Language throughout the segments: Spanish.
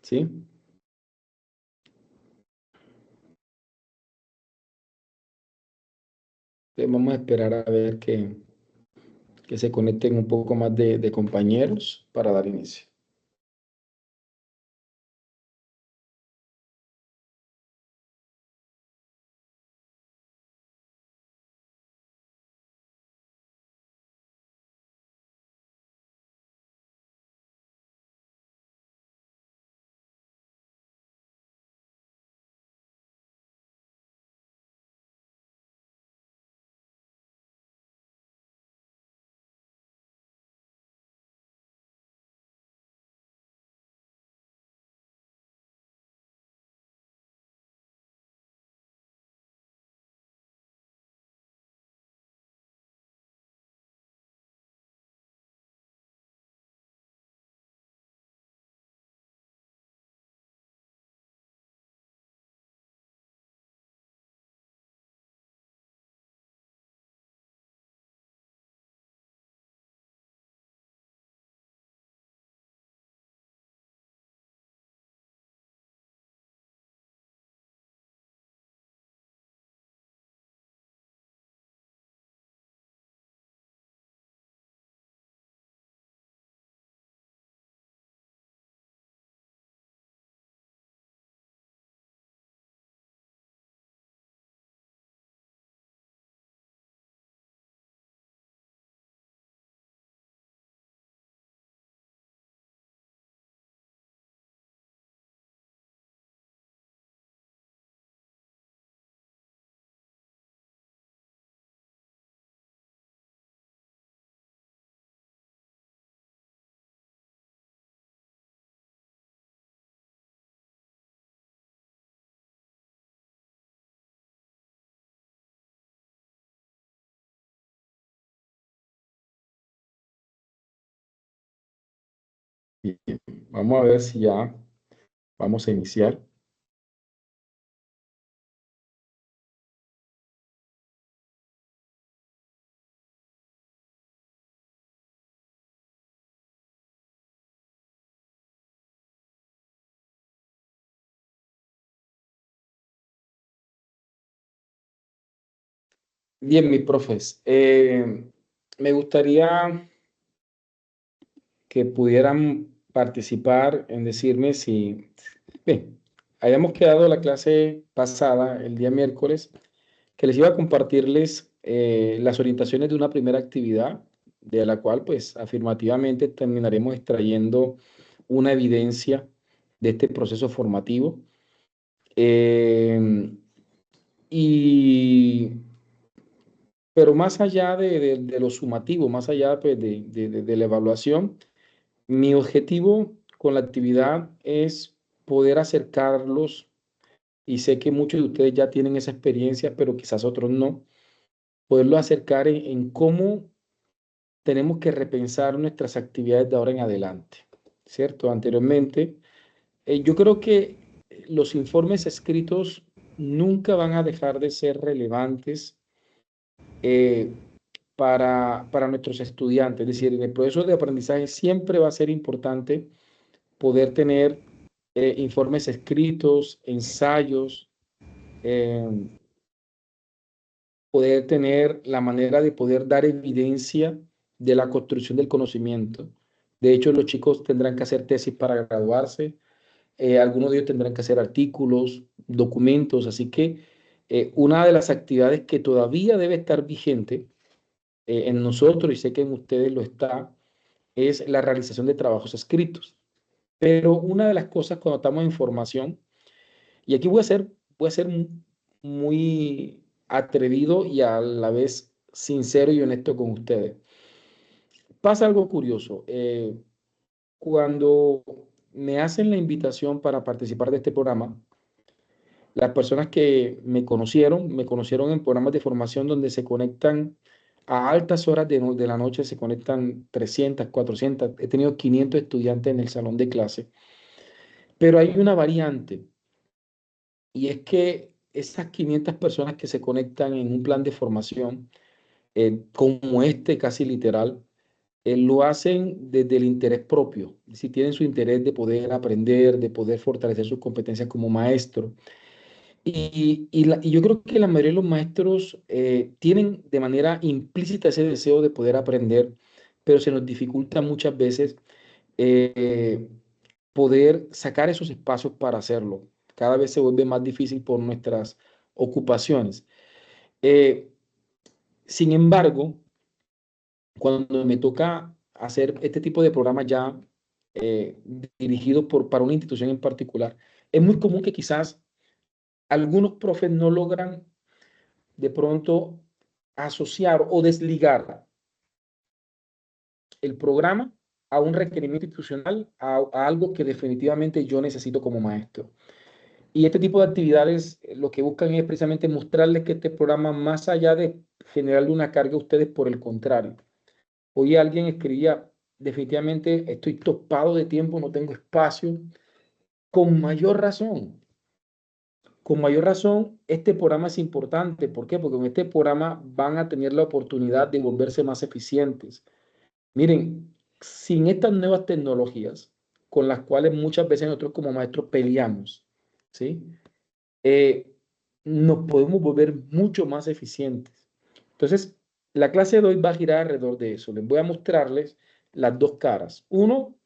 ¿sí? Entonces vamos a esperar a ver que se conecten un poco más de compañeros para dar inicio. Bien, vamos a ver si ya vamos a iniciar. Bien, mis profes, me gustaría que pudieran participar en decirme si, bien, habíamos quedado la clase pasada, el día miércoles, que les iba a compartirles las orientaciones de una primera actividad, de la cual, pues, afirmativamente terminaremos extrayendo una evidencia de este proceso formativo. Eh, y Pero más allá de lo sumativo, más allá pues, de la evaluación, mi objetivo con la actividad es poder acercarlos, y sé que muchos de ustedes ya tienen esa experiencia, pero quizás otros no, poderlo acercar en cómo tenemos que repensar nuestras actividades de ahora en adelante, ¿cierto? Anteriormente, yo creo que los informes escritos nunca van a dejar de ser relevantes eh, para nuestros estudiantes. Es decir, en el proceso de aprendizaje siempre va a ser importante poder tener informes escritos, ensayos, eh, poder tener la manera de poder dar evidencia de la construcción del conocimiento. De hecho, los chicos tendrán que hacer tesis para graduarse, algunos de ellos tendrán que hacer artículos, documentos, así que una de las actividades que todavía debe estar vigente en nosotros, y sé que en ustedes lo está, es la realización de trabajos escritos. Pero una de las cosas cuando estamos en formación, y aquí voy a ser muy atrevido y a la vez sincero y honesto con ustedes. Pasa algo curioso. Cuando me hacen la invitación para participar de este programa, las personas que me conocieron en programas de formación donde se conectan a altas horas de la noche, se conectan 300, 400, he tenido 500 estudiantes en el salón de clase, pero hay una variante, y es que esas 500 personas que se conectan en un plan de formación, como este casi literal, lo hacen desde el interés propio, si tienen su interés de poder aprender, de poder fortalecer sus competencias como maestro. Y yo creo que la mayoría de los maestros tienen de manera implícita ese deseo de poder aprender, pero se nos dificulta muchas veces eh, poder sacar esos espacios para hacerlo. Cada vez se vuelve más difícil por nuestras ocupaciones. Eh, Sin embargo, cuando me toca hacer este tipo de programas ya dirigidos para una institución en particular, es muy común que quizás algunos profes no logran de pronto asociar o desligar el programa a un requerimiento institucional, a algo que definitivamente yo necesito como maestro. Y este tipo de actividades lo que buscan es precisamente mostrarles que este programa, más allá de generarle una carga a ustedes, por el contrario. Hoy alguien escribía, definitivamente estoy topado de tiempo, no tengo espacio. Con mayor razón, con mayor razón, este programa es importante. ¿Por qué? Porque con este programa van a tener la oportunidad de volverse más eficientes. Miren, sin estas nuevas tecnologías, con las cuales muchas veces nosotros como maestros peleamos, ¿sí? Eh, Nos podemos volver mucho más eficientes. Entonces, la clase de hoy va a girar alrededor de eso. Les voy a mostrarles las dos caras. Uno,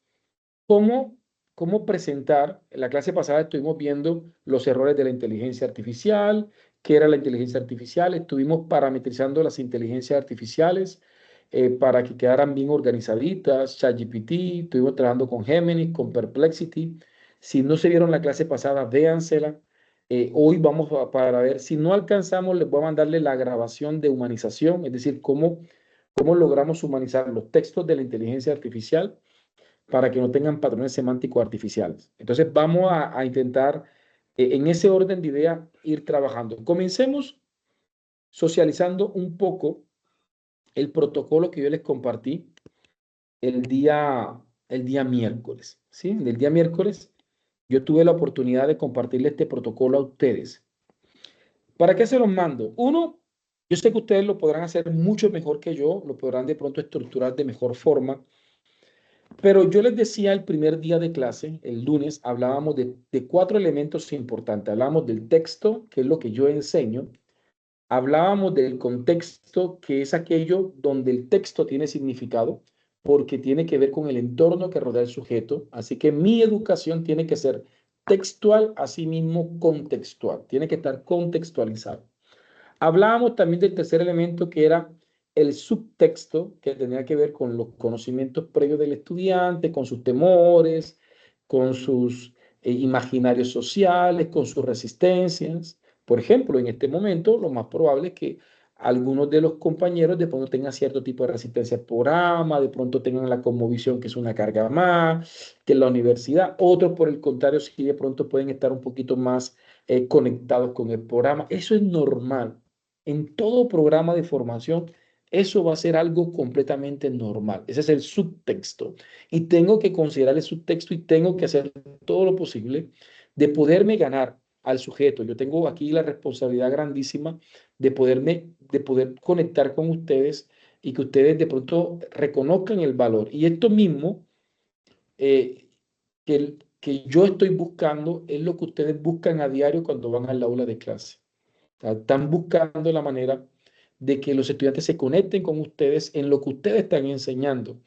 cómo, cómo presentar. En la clase pasada estuvimos viendo los errores de la inteligencia artificial, qué era la inteligencia artificial, estuvimos parametrizando las inteligencias artificiales para que quedaran bien organizaditas, ChatGPT, estuvimos trabajando con Gemini, con Perplexity. Si no se vieron la clase pasada, véansela. Hoy vamos para ver, si no alcanzamos, les voy a mandarle la grabación de humanización, es decir, cómo logramos humanizar los textos de la inteligencia artificial para que no tengan patrones semánticos artificiales. Entonces vamos a intentar en ese orden de ideas ir trabajando. Comencemos socializando un poco el protocolo que yo les compartí el día miércoles. ¿Sí? El día miércoles yo tuve la oportunidad de compartirle este protocolo a ustedes. ¿Para qué se los mando? Uno, yo sé que ustedes lo podrán hacer mucho mejor que yo, lo podrán de pronto estructurar de mejor forma. Pero yo les decía el primer día de clase, el lunes, hablábamos de cuatro elementos importantes. Hablábamos del texto, que es lo que yo enseño. Hablábamos del contexto, que es aquello donde el texto tiene significado, porque tiene que ver con el entorno que rodea el sujeto. Así que mi educación tiene que ser textual, asimismo contextual. Tiene que estar contextualizado. Hablábamos también del tercer elemento que era el subtexto, que tenía que ver con los conocimientos previos del estudiante, con sus temores, con sus imaginarios sociales, con sus resistencias. Por ejemplo, en este momento lo más probable es que algunos de los compañeros de pronto tengan cierto tipo de resistencia al programa, de pronto tengan la cosmovisión que es una carga más, que en la universidad, otros por el contrario sí de pronto pueden estar un poquito más conectados con el programa. Eso es normal. En todo programa de formación, eso va a ser algo completamente normal. Ese es el subtexto. Y tengo que considerar el subtexto y tengo que hacer todo lo posible de poderme ganar al sujeto. Yo tengo aquí la responsabilidad grandísima de poder conectar con ustedes y que ustedes de pronto reconozcan el valor. Y esto mismo que yo estoy buscando es lo que ustedes buscan a diario cuando van al aula de clase. Están buscando la manera de que los estudiantes se conecten con ustedes en lo que ustedes están enseñando.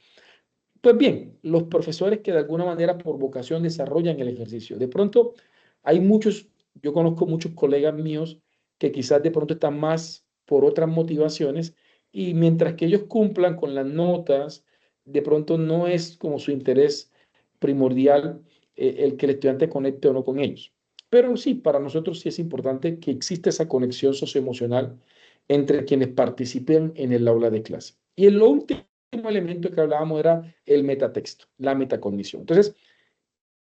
Pues bien, los profesores que de alguna manera por vocación desarrollan el ejercicio. De pronto hay muchos, yo conozco muchos colegas míos que quizás de pronto están más por otras motivaciones y mientras que ellos cumplan con las notas, de pronto no es como su interés primordial el que el estudiante conecte o no con ellos. Pero sí, para nosotros sí es importante que exista esa conexión socioemocional entre quienes participen en el aula de clase. Y el último elemento que hablábamos era el metatexto, la metacognición. Entonces,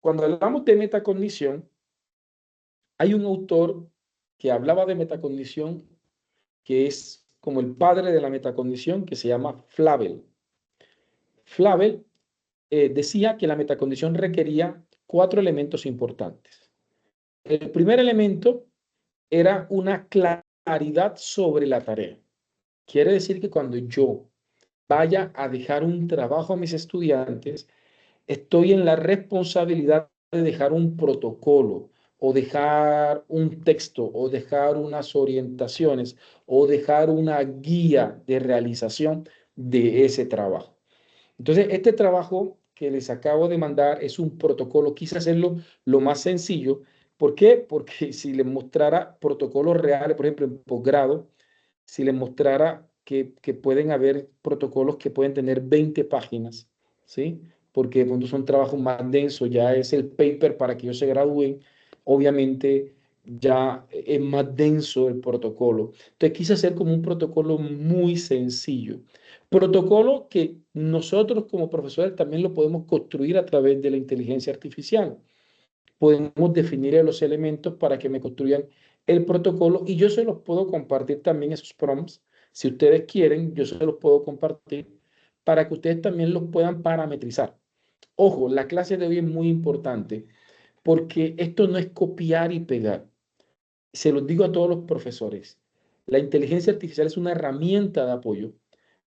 cuando hablamos de metacognición, hay un autor que hablaba de metacognición que es como el padre de la metacognición, que se llama Flavel. Flavel decía que la metacognición requería cuatro elementos importantes. El primer elemento era una claridad sobre la tarea. Quiere decir que cuando yo vaya a dejar un trabajo a mis estudiantes, estoy en la responsabilidad de dejar un protocolo o dejar un texto o dejar unas orientaciones o dejar una guía de realización de ese trabajo. Entonces, este trabajo que les acabo de mandar es un protocolo. Quise hacerlo lo más sencillo. ¿Por qué? Porque si les mostrara protocolos reales, por ejemplo, en posgrado, si les mostrara que pueden haber protocolos que pueden tener 20 páginas, ¿sí? Porque cuando son trabajos más densos, ya es el paper para que ellos se gradúen, obviamente ya es más denso el protocolo. Entonces quise hacer como un protocolo muy sencillo. Protocolo que nosotros como profesores también lo podemos construir a través de la inteligencia artificial. Podemos definir los elementos para que me construyan el protocolo y yo se los puedo compartir también esos prompts. Si ustedes quieren, yo se los puedo compartir para que ustedes también los puedan parametrizar. Ojo, la clase de hoy es muy importante porque esto no es copiar y pegar. Se los digo a todos los profesores. La inteligencia artificial es una herramienta de apoyo,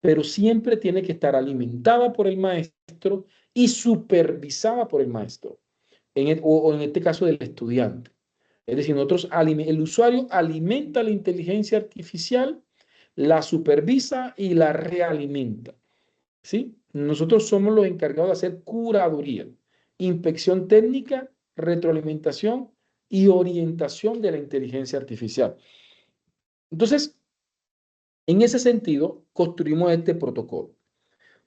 pero siempre tiene que estar alimentada por el maestro y supervisada por el maestro, o en este caso del estudiante. Es decir, el usuario alimenta la inteligencia artificial, la supervisa y la realimenta. ¿Sí? Nosotros somos los encargados de hacer curaduría, inspección técnica, retroalimentación y orientación de la inteligencia artificial. Entonces, en ese sentido, construimos este protocolo.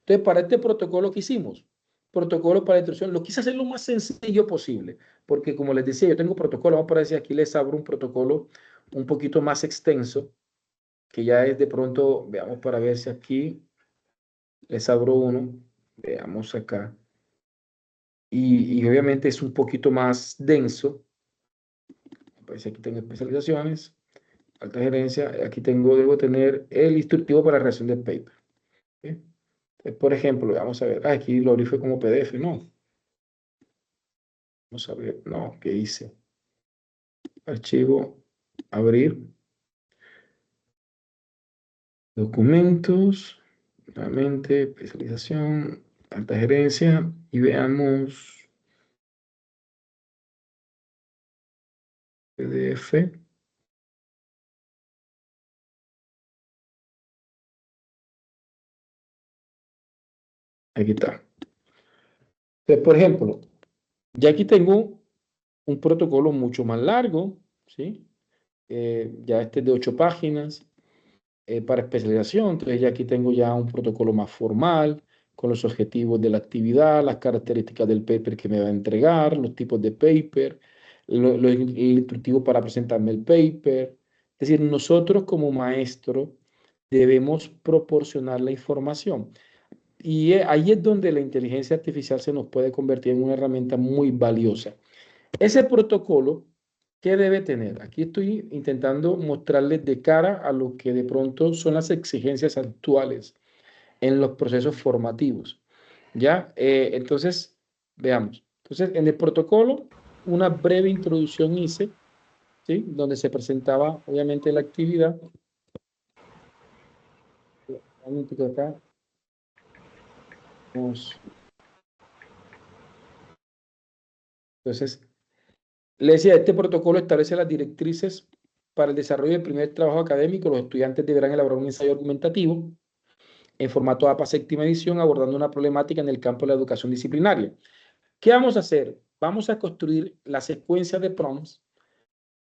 Entonces, para este protocolo que hicimos, protocolo para la instrucción, lo quise hacer lo más sencillo posible, porque como les decía, yo tengo protocolo, vamos a decir, aquí les abro un protocolo un poquito más extenso, que ya es de pronto, veamos para ver si aquí les abro uno, veamos acá, y obviamente es un poquito más denso, pues aquí tengo especializaciones, alta gerencia, aquí tengo, debo tener el instructivo para la reacción del paper. ¿Sí? Por ejemplo, vamos a ver, aquí lo abrí fue como PDF, no, vamos a ver, no, ¿qué hice? Archivo, abrir, documentos, nuevamente, especialización, alta gerencia, y veamos PDF. Aquí está. Entonces, por ejemplo, ya aquí tengo un protocolo mucho más largo, ¿sí? Ya este es de 8 páginas. Para especialización. Entonces ya aquí tengo ya un protocolo más formal con los objetivos de la actividad, las características del paper que me va a entregar, los tipos de paper, el instructivo para presentarme el paper. Es decir, nosotros como maestro debemos proporcionar la información. Y ahí es donde la inteligencia artificial se nos puede convertir en una herramienta muy valiosa. Ese protocolo, ¿qué debe tener? Aquí estoy intentando mostrarles de cara a lo que de pronto son las exigencias actuales en los procesos formativos. ¿Ya? Entonces, veamos. Entonces, en el protocolo, una breve introducción hice, ¿sí? Donde se presentaba, obviamente, la actividad. Un momentico acá. Entonces, le decía, este protocolo establece las directrices para el desarrollo del primer trabajo académico. Los estudiantes deberán elaborar un ensayo argumentativo en formato APA séptima edición, abordando una problemática en el campo de la educación disciplinaria. ¿Qué vamos a hacer? Vamos a construir la secuencia de prompts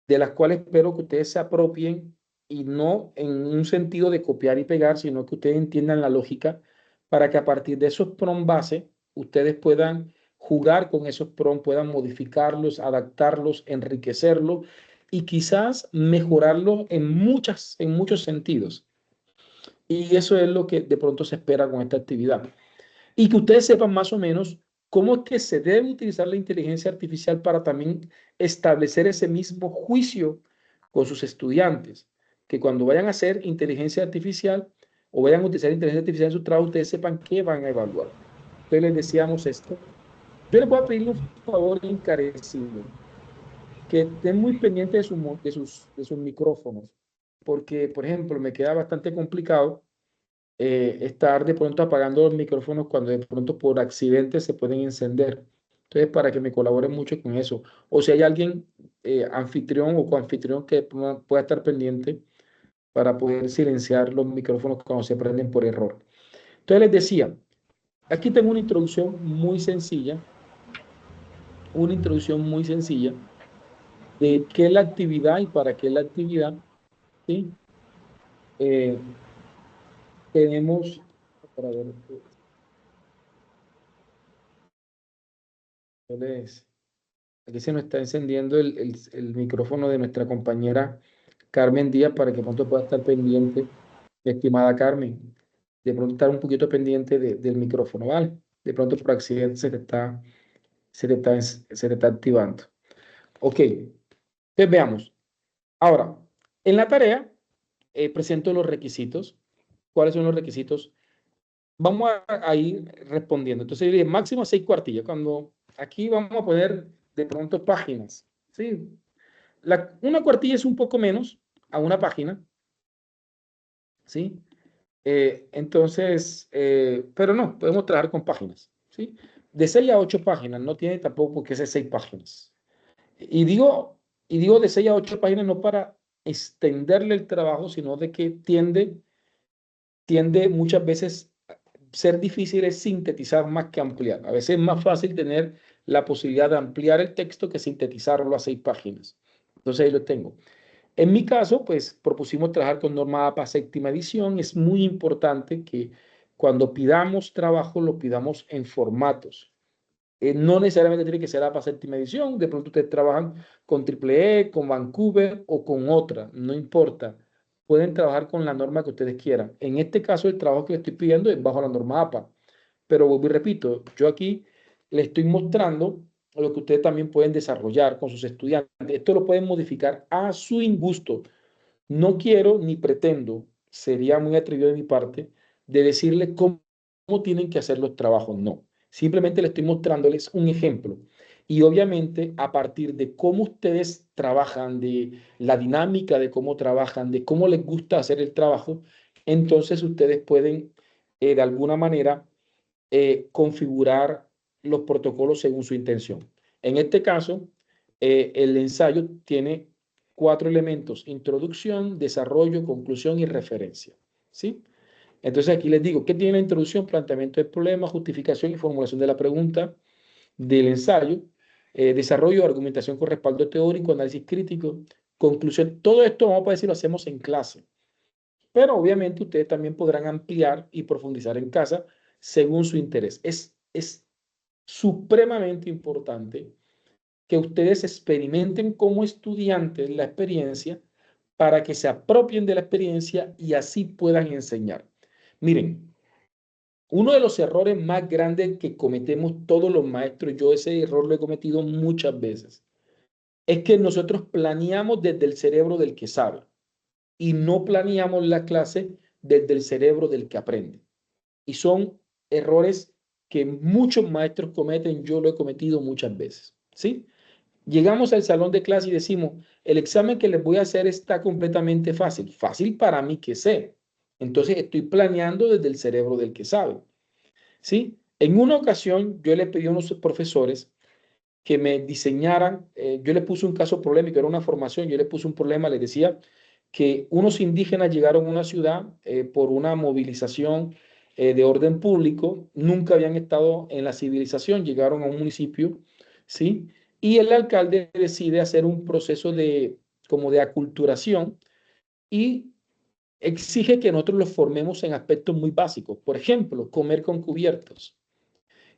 de las cuales espero que ustedes se apropien y no en un sentido de copiar y pegar, sino que ustedes entiendan la lógica para que a partir de esos prompts base ustedes puedan jugar con esos prompts, puedan modificarlos, adaptarlos, enriquecerlos y quizás mejorarlos en muchos sentidos. Y eso es lo que de pronto se espera con esta actividad. Y que ustedes sepan más o menos cómo es que se debe utilizar la inteligencia artificial para también establecer ese mismo juicio con sus estudiantes. Que cuando vayan a hacer inteligencia artificial o vayan a utilizar inteligencia artificial en su trabajo, ustedes sepan qué van a evaluar. Entonces les decíamos esto. Yo les voy a pedir un favor encarecido, que estén muy pendientes de sus micrófonos, porque, por ejemplo, me queda bastante complicado estar de pronto apagando los micrófonos cuando de pronto por accidente se pueden encender. Entonces, para que me colaboren mucho con eso. O si hay alguien, anfitrión o coanfitrión que pueda estar pendiente para poder silenciar los micrófonos cuando se prenden por error. Entonces les decía, aquí tengo una introducción muy sencilla de qué es la actividad y para qué es la actividad, ¿sí? Eh, tenemos, para ver, aquí se nos está encendiendo el micrófono de nuestra compañera Carmen Díaz para que pronto pueda estar pendiente, estimada Carmen, de pronto estar un poquito pendiente del micrófono, ¿vale? De pronto por accidente se te está activando. Ok, entonces veamos. Ahora, en la tarea presento los requisitos. ¿Cuáles son los requisitos? Vamos a ir respondiendo. Entonces, yo dije, máximo 6 cuartillas. Cuando aquí vamos a poner de pronto páginas. ¿Sí? Una cuartilla es un poco menos a una página. ¿Sí? Entonces, pero no, podemos trabajar con páginas. ¿Sí? De 6 a 8 páginas, no tiene tampoco por qué ser 6 páginas. Y digo, y digo de 6 a 8 páginas no para extenderle el trabajo, sino de que tiende muchas veces ser difícil es sintetizar más que ampliar. A veces es más fácil tener la posibilidad de ampliar el texto que sintetizarlo a 6 páginas. Entonces ahí lo tengo. En mi caso, pues propusimos trabajar con norma APA séptima edición. Es muy importante que cuando pidamos trabajo lo pidamos en formatos. No necesariamente tiene que ser APA séptima edición. De pronto ustedes trabajan con Triple E, con Vancouver o con otra. No importa. Pueden trabajar con la norma que ustedes quieran. En este caso, el trabajo que les estoy pidiendo es bajo la norma APA. Pero vuelvo y repito, yo aquí les estoy mostrando lo que ustedes también pueden desarrollar con sus estudiantes. Esto lo pueden modificar a su gusto. No quiero ni pretendo, sería muy atrevido de mi parte, de decirles cómo tienen que hacer los trabajos. No, simplemente les estoy mostrándoles un ejemplo. Y obviamente a partir de cómo ustedes trabajan, de la dinámica de cómo trabajan, de cómo les gusta hacer el trabajo, entonces ustedes pueden de alguna manera configurar los protocolos según su intención. En este caso, el ensayo tiene 4 elementos: introducción, desarrollo, conclusión y referencia. ¿Sí? Entonces aquí les digo, ¿qué tiene la introducción? Planteamiento del problema, justificación y formulación de la pregunta del ensayo, desarrollo, argumentación con respaldo teórico, análisis crítico, conclusión. Todo esto, vamos a decir, lo hacemos en clase. Pero obviamente ustedes también podrán ampliar y profundizar en casa según su interés. Es supremamente importante que ustedes experimenten como estudiantes la experiencia para que se apropien de la experiencia y así puedan enseñar. Miren, uno de los errores más grandes que cometemos todos los maestros, yo ese error lo he cometido muchas veces, es que nosotros planeamos desde el cerebro del que sabe y no planeamos la clase desde el cerebro del que aprende. Y son errores que muchos maestros cometen, yo lo he cometido muchas veces, ¿sí? Llegamos al salón de clase y decimos, el examen que les voy a hacer está completamente fácil. Fácil para mí que sé. Entonces estoy planeando desde el cerebro del que sabe, ¿sí? En una ocasión yo le pedí a unos profesores que me diseñaran, yo les puse un caso polémico, era una formación, yo les puse un problema, les decía que unos indígenas llegaron a una ciudad por una movilización de orden público, nunca habían estado en la civilización, llegaron a un municipio, ¿sí? Y el alcalde decide hacer un proceso como de aculturación y exige que nosotros los formemos en aspectos muy básicos, por ejemplo, comer con cubiertos.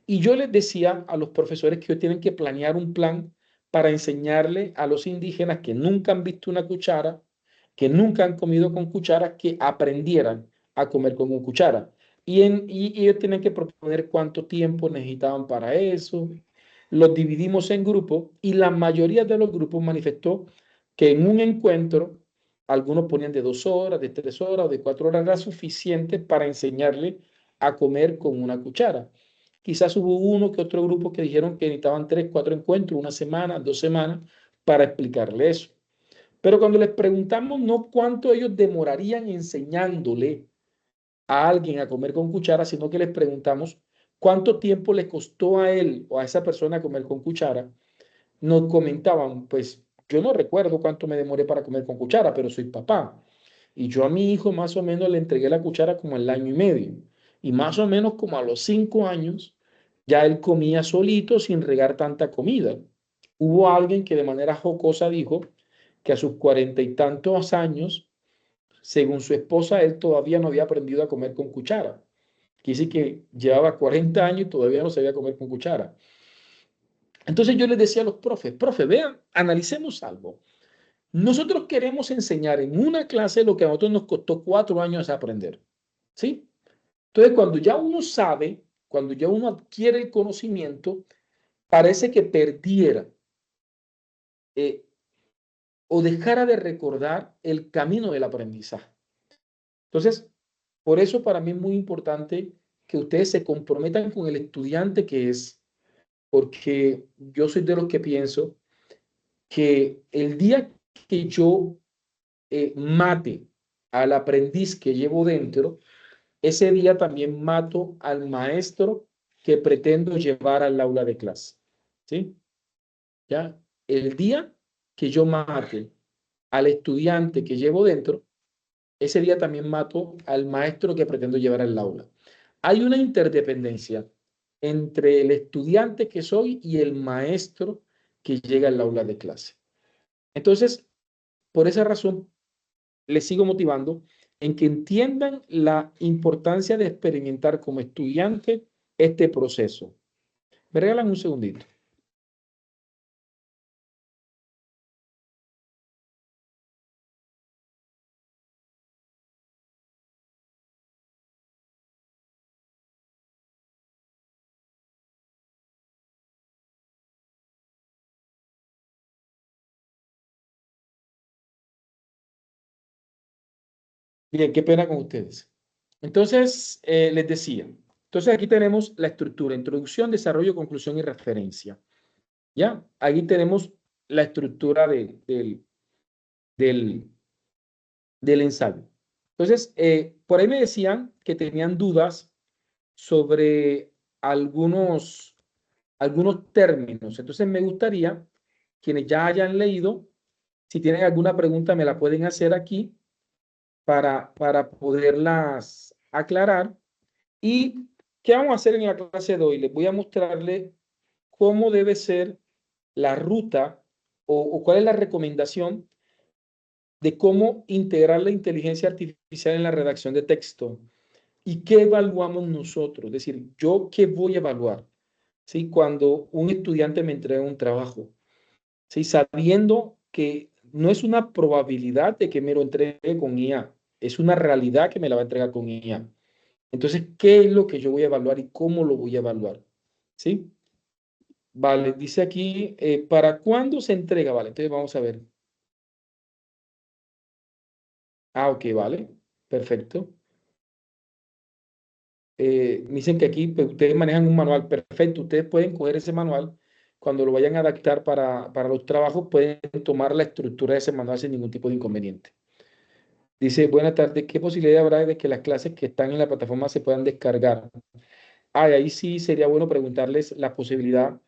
Y yo les decía a los profesores que ellos tienen que planear un plan para enseñarle a los indígenas que nunca han visto una cuchara, que nunca han comido con cuchara, que aprendieran a comer con una cuchara. Y ellos tienen que proponer cuánto tiempo necesitaban para eso. Los dividimos en grupos y la mayoría de los grupos manifestó que en un encuentro, algunos ponían de 2 horas, de 3 horas o de 4 horas, era suficiente para enseñarle a comer con una cuchara. Quizás hubo uno que otro grupo que dijeron que necesitaban 3, 4 encuentros, una semana, 2 semanas, para explicarle eso. Pero cuando les preguntamos no cuánto ellos demorarían enseñándole a alguien a comer con cuchara, sino que les preguntamos cuánto tiempo le costó a él o a esa persona comer con cuchara, nos comentaban, pues yo no recuerdo cuánto me demoré para comer con cuchara, pero soy papá. Y yo a mi hijo más o menos le entregué la cuchara como al año y medio. Y más o menos como a los 5 años, ya él comía solito sin regar tanta comida. Hubo alguien que de manera jocosa dijo que a sus 40 y tantos años, según su esposa, él todavía no había aprendido a comer con cuchara. Quiere decir que llevaba 40 años y todavía no sabía comer con cuchara. Entonces yo les decía a los profes, profe, vean, analicemos algo. Nosotros queremos enseñar en una clase lo que a nosotros nos costó 4 años aprender, ¿sí? Entonces, cuando ya uno sabe, cuando ya uno adquiere el conocimiento, parece que perdiera eh, o dejara de recordar el camino del aprendizaje. Entonces, por eso para mí es muy importante que ustedes se comprometan con el estudiante que es, porque yo soy de los que pienso que el día que yo mate al aprendiz que llevo dentro, ese día también mato al maestro que pretendo llevar al aula de clase. ¿Sí? ¿Ya? El día que yo mate al estudiante que llevo dentro, ese día también mato al maestro que pretendo llevar al aula. Hay una interdependencia entre el estudiante que soy y el maestro que llega al aula de clase. Entonces, por esa razón, les sigo motivando en que entiendan la importancia de experimentar como estudiante este proceso. Me regalan un segundito. Bien, qué pena con ustedes. Entonces, les decía, entonces aquí tenemos la estructura, introducción, desarrollo, conclusión y referencia. ¿Ya? Aquí tenemos la estructura del, del ensayo. Entonces, por ahí me decían que tenían dudas sobre algunos términos. Entonces, me gustaría, quienes ya hayan leído, si tienen alguna pregunta, me la pueden hacer aquí para poderlas aclarar. ¿Y qué vamos a hacer en la clase de hoy? Les voy a mostrarle cómo debe ser la ruta o cuál es la recomendación de cómo integrar la inteligencia artificial en la redacción de texto y qué evaluamos nosotros. Es decir, yo qué voy a evaluar, ¿sí? Cuando un estudiante me entrega un trabajo, ¿sí? Sabiendo que no es una probabilidad de que me lo entregue con IA, es una realidad que me la va a entregar con IA. Entonces, ¿qué es lo que yo voy a evaluar y cómo lo voy a evaluar? ¿Sí? Vale, dice aquí, ¿para cuándo se entrega? Vale, entonces vamos a ver. Ah, ok, vale, perfecto. Dicen que aquí pues, ustedes manejan un manual perfecto. Ustedes pueden coger ese manual, cuando lo vayan a adaptar para los trabajos, pueden tomar la estructura de ese manual sin ningún tipo de inconveniente. Dice, buenas tardes, ¿qué posibilidad habrá de que las clases que están en la plataforma se puedan descargar? Ah, y ahí sí sería bueno preguntarles la posibilidad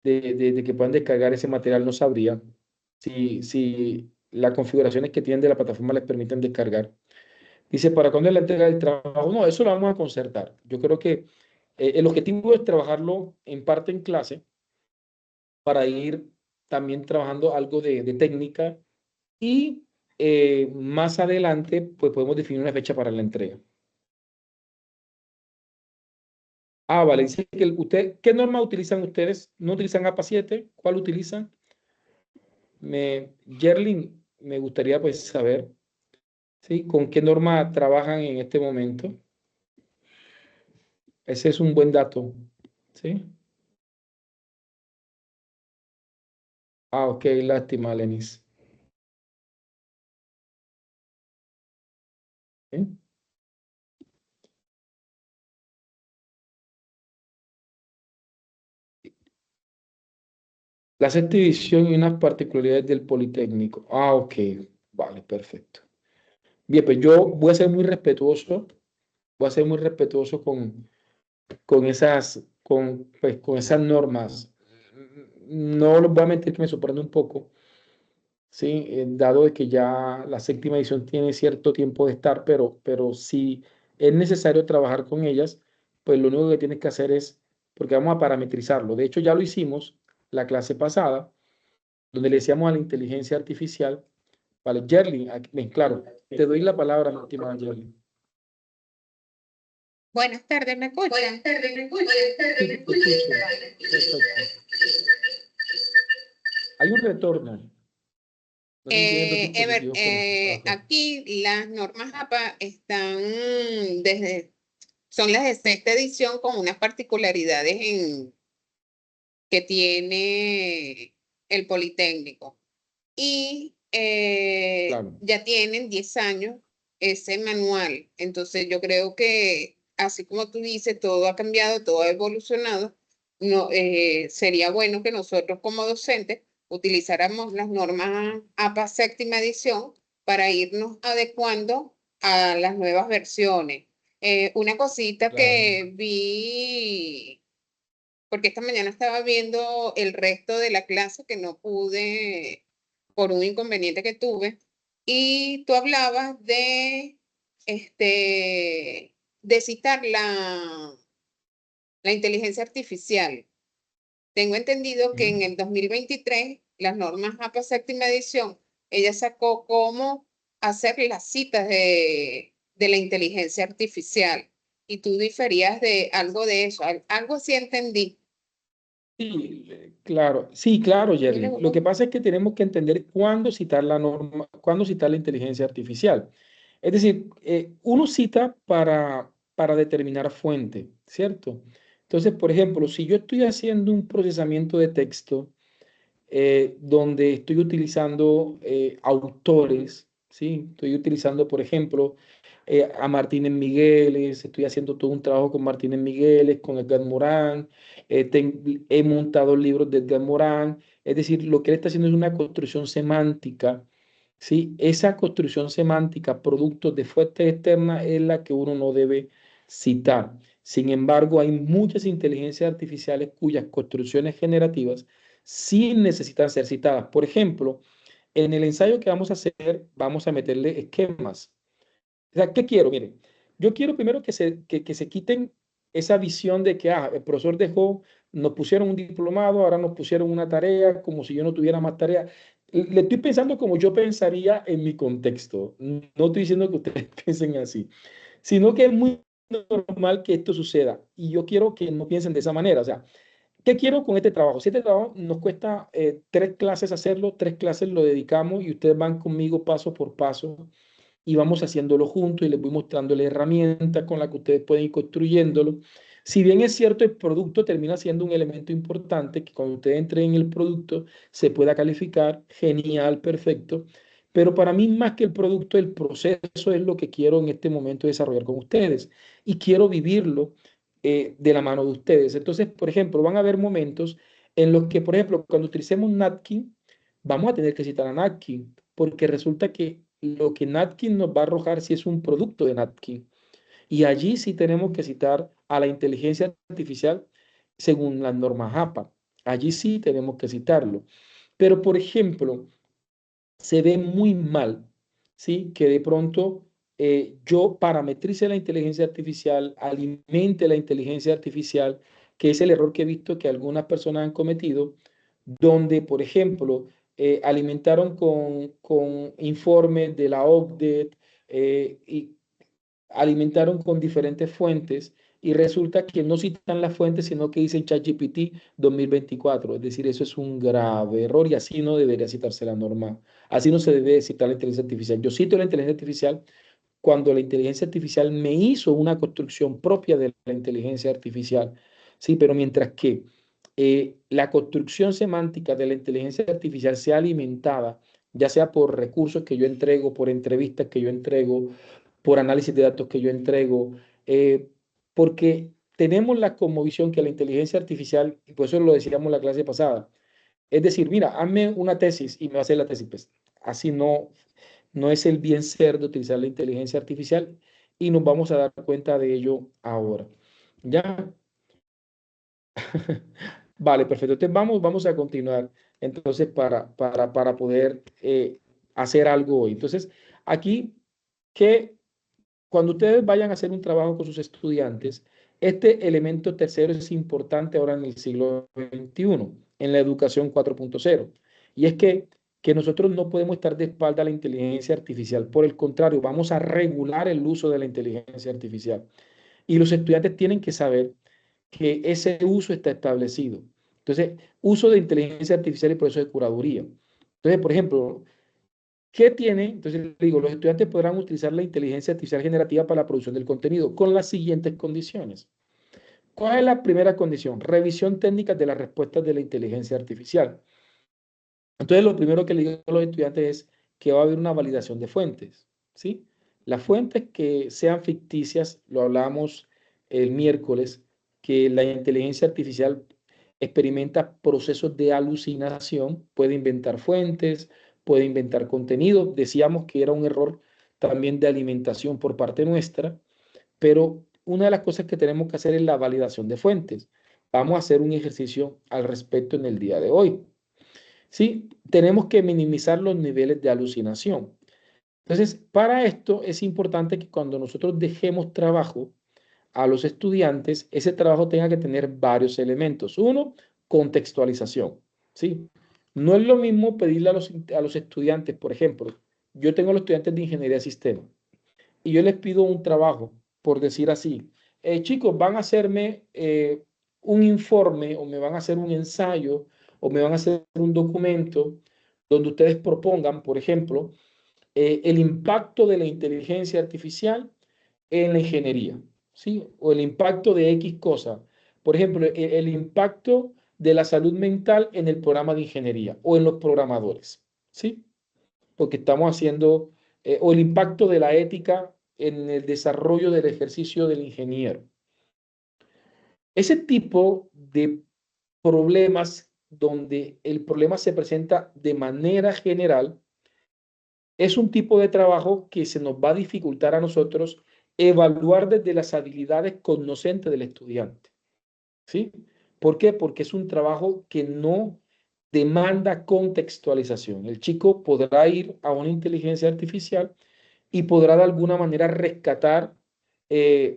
de que puedan descargar ese material. No sabría si las configuraciones que tienen de la plataforma les permiten descargar. Dice, ¿para cuándo es la entrega del trabajo? No, eso lo vamos a concertar. Yo creo que el objetivo es trabajarlo en parte en clase para ir también trabajando algo de técnica y más adelante pues podemos definir una fecha para la entrega. Ah, vale, dice que ¿qué norma utilizan ustedes? ¿No utilizan APA 7? ¿Cuál utilizan? Yerlin, me gustaría pues saber, ¿sí? ¿Con qué norma trabajan en este momento? Ese es un buen dato, ¿sí? Ah, ok, lástima, Lenis. ¿Sí? La sexta división y unas particularidades del Politécnico. Ah, ok, vale, perfecto. Bien, pues yo voy a ser muy respetuoso voy a ser muy respetuoso con esas normas. No les voy a mentir que me sorprende un poco, ¿sí? Dado de que ya la séptima edición tiene cierto tiempo de estar, pero si es necesario trabajar con ellas, pues lo único que tienes que hacer es, porque vamos a parametrizarlo. De hecho, ya lo hicimos la clase pasada, donde le decíamos a la inteligencia artificial, vale, Yerly, bien, claro, te doy la palabra, mi estimada Yerly. Buenas tardes, ¿me escuchan? Sí, te escucho. Perfecto. Hay un retorno. No sé si tienes dos Ever, dispositivos conectados. aquí las normas APA están son las de sexta edición con unas particularidades que tiene el Politécnico. Y Claro, ya tienen 10 años ese manual. Entonces yo creo que, así como tú dices, todo ha cambiado, todo ha evolucionado. No, sería bueno que nosotros como docentes utilizáramos las normas APA séptima edición para irnos adecuando a las nuevas versiones. Una cosita claro. que vi, porque esta mañana estaba viendo el resto de la clase que no pude por un inconveniente que tuve, y tú hablabas de citar la inteligencia artificial. Tengo entendido que en Ujú. el 2023, las normas APA séptima edición, ella sacó cómo hacer las citas de la inteligencia artificial. Y tú diferías de algo de eso, algo así entendí. Sí, claro, sí, claro, Yerly. Lo que pasa es que tenemos que entender cuándo citar la norma, cuándo citar la inteligencia artificial. Es decir, uno cita para determinar fuente, ¿cierto? Entonces, por ejemplo, si yo estoy haciendo un procesamiento de texto, donde estoy utilizando autores, ¿sí? Estoy utilizando, por ejemplo, a Martínez Migueles, estoy haciendo todo un trabajo con Martínez Migueles, con Edgar Morán, he montado libros de Edgar Morán, es decir, lo que él está haciendo es una construcción semántica, ¿sí? Esa construcción semántica, producto de fuentes externas, es la que uno no debe citar. Sin embargo, hay muchas inteligencias artificiales cuyas construcciones generativas sí necesitan ser citadas. Por ejemplo, en el ensayo que vamos a hacer, vamos a meterle esquemas. O sea, ¿qué quiero? Miren, yo quiero primero que se quiten esa visión de que el profesor dejó, nos pusieron un diplomado, ahora nos pusieron una tarea, como si yo no tuviera más tarea. Le estoy pensando como yo pensaría en mi contexto. No estoy diciendo que ustedes piensen así, sino que es muy normal que esto suceda. Y yo quiero que no piensen de esa manera. O sea, ¿qué quiero con este trabajo? Si este trabajo nos cuesta 3 clases hacerlo, 3 clases lo dedicamos y ustedes van conmigo paso por paso y vamos haciéndolo juntos y les voy mostrando la herramienta con la que ustedes pueden ir construyéndolo. Si bien es cierto, el producto termina siendo un elemento importante, que cuando ustedes entren en el producto se pueda calificar, genial, perfecto, pero para mí más que el producto, el proceso es lo que quiero en este momento desarrollar con ustedes y quiero vivirlo de la mano de ustedes. Entonces, por ejemplo, van a haber momentos en los que, por ejemplo, cuando utilicemos Natkin, vamos a tener que citar a Natkin, porque resulta que lo que Natkin nos va a arrojar si es un producto de Natkin. Y allí sí tenemos que citar a la inteligencia artificial según las normas APA. Allí sí tenemos que citarlo. Pero, por ejemplo, se ve muy mal, ¿sí? Que de pronto yo parametrice la inteligencia artificial, alimente la inteligencia artificial, que es el error que he visto que algunas personas han cometido, donde, por ejemplo, alimentaron con informes de la OCDE y alimentaron con diferentes fuentes y resulta que no citan las fuentes, sino que dicen ChatGPT 2024. Es decir, eso es un grave error y así no debería citarse la norma. Así no se debe citar la inteligencia artificial. Yo cito la inteligencia artificial cuando la inteligencia artificial me hizo una construcción propia de la inteligencia artificial. Sí, pero mientras que la construcción semántica de la inteligencia artificial sea alimentada, ya sea por recursos que yo entrego, por entrevistas que yo entrego, por análisis de datos que yo entrego, porque tenemos la conmovisión que la inteligencia artificial, y por eso lo decíamos en la clase pasada, es decir, mira, hazme una tesis y me va a hacer la tesis. Pues así no es el bien ser de utilizar la inteligencia artificial y nos vamos a dar cuenta de ello ahora. ¿Ya? Vale, perfecto. Entonces vamos a continuar entonces para poder hacer algo hoy. Entonces, aquí que cuando ustedes vayan a hacer un trabajo con sus estudiantes, este elemento tercero es importante ahora en el siglo XXI, en la educación 4.0. Y es que nosotros no podemos estar de espalda a la inteligencia artificial. Por el contrario, vamos a regular el uso de la inteligencia artificial. Y los estudiantes tienen que saber que ese uso está establecido. Entonces, uso de inteligencia artificial y proceso de curaduría. Entonces, por ejemplo, ¿qué tiene? Entonces, digo, los estudiantes podrán utilizar la inteligencia artificial generativa para la producción del contenido con las siguientes condiciones. ¿Cuál es la primera condición? Revisión técnica de las respuestas de la inteligencia artificial. Entonces, lo primero que le digo a los estudiantes es que va a haber una validación de fuentes, ¿sí? Las fuentes que sean ficticias, lo hablamos el miércoles, que la inteligencia artificial experimenta procesos de alucinación, puede inventar fuentes, puede inventar contenido. Decíamos que era un error también de alimentación por parte nuestra, pero una de las cosas que tenemos que hacer es la validación de fuentes. Vamos a hacer un ejercicio al respecto en el día de hoy. Sí, tenemos que minimizar los niveles de alucinación. Entonces, para esto es importante que cuando nosotros dejemos trabajo a los estudiantes, ese trabajo tenga que tener varios elementos. Uno, contextualización. ¿Sí? No es lo mismo pedirle a los estudiantes, por ejemplo, yo tengo a los estudiantes de ingeniería de sistemas y yo les pido un trabajo, por decir así, chicos, van a hacerme un informe o me van a hacer un ensayo o me van a hacer un documento donde ustedes propongan, por ejemplo, el impacto de la inteligencia artificial en la ingeniería, ¿sí? O el impacto de X cosa. Por ejemplo, el impacto de la salud mental en el programa de ingeniería o en los programadores, ¿sí? Porque estamos haciendo, o el impacto de la ética en el desarrollo del ejercicio del ingeniero. Ese tipo de problemas donde el problema se presenta de manera general es un tipo de trabajo que se nos va a dificultar a nosotros evaluar desde las habilidades cognoscentes del estudiante. ¿Sí? ¿Por qué? Porque es un trabajo que no demanda contextualización. El chico podrá ir a una inteligencia artificial y podrá de alguna manera rescatar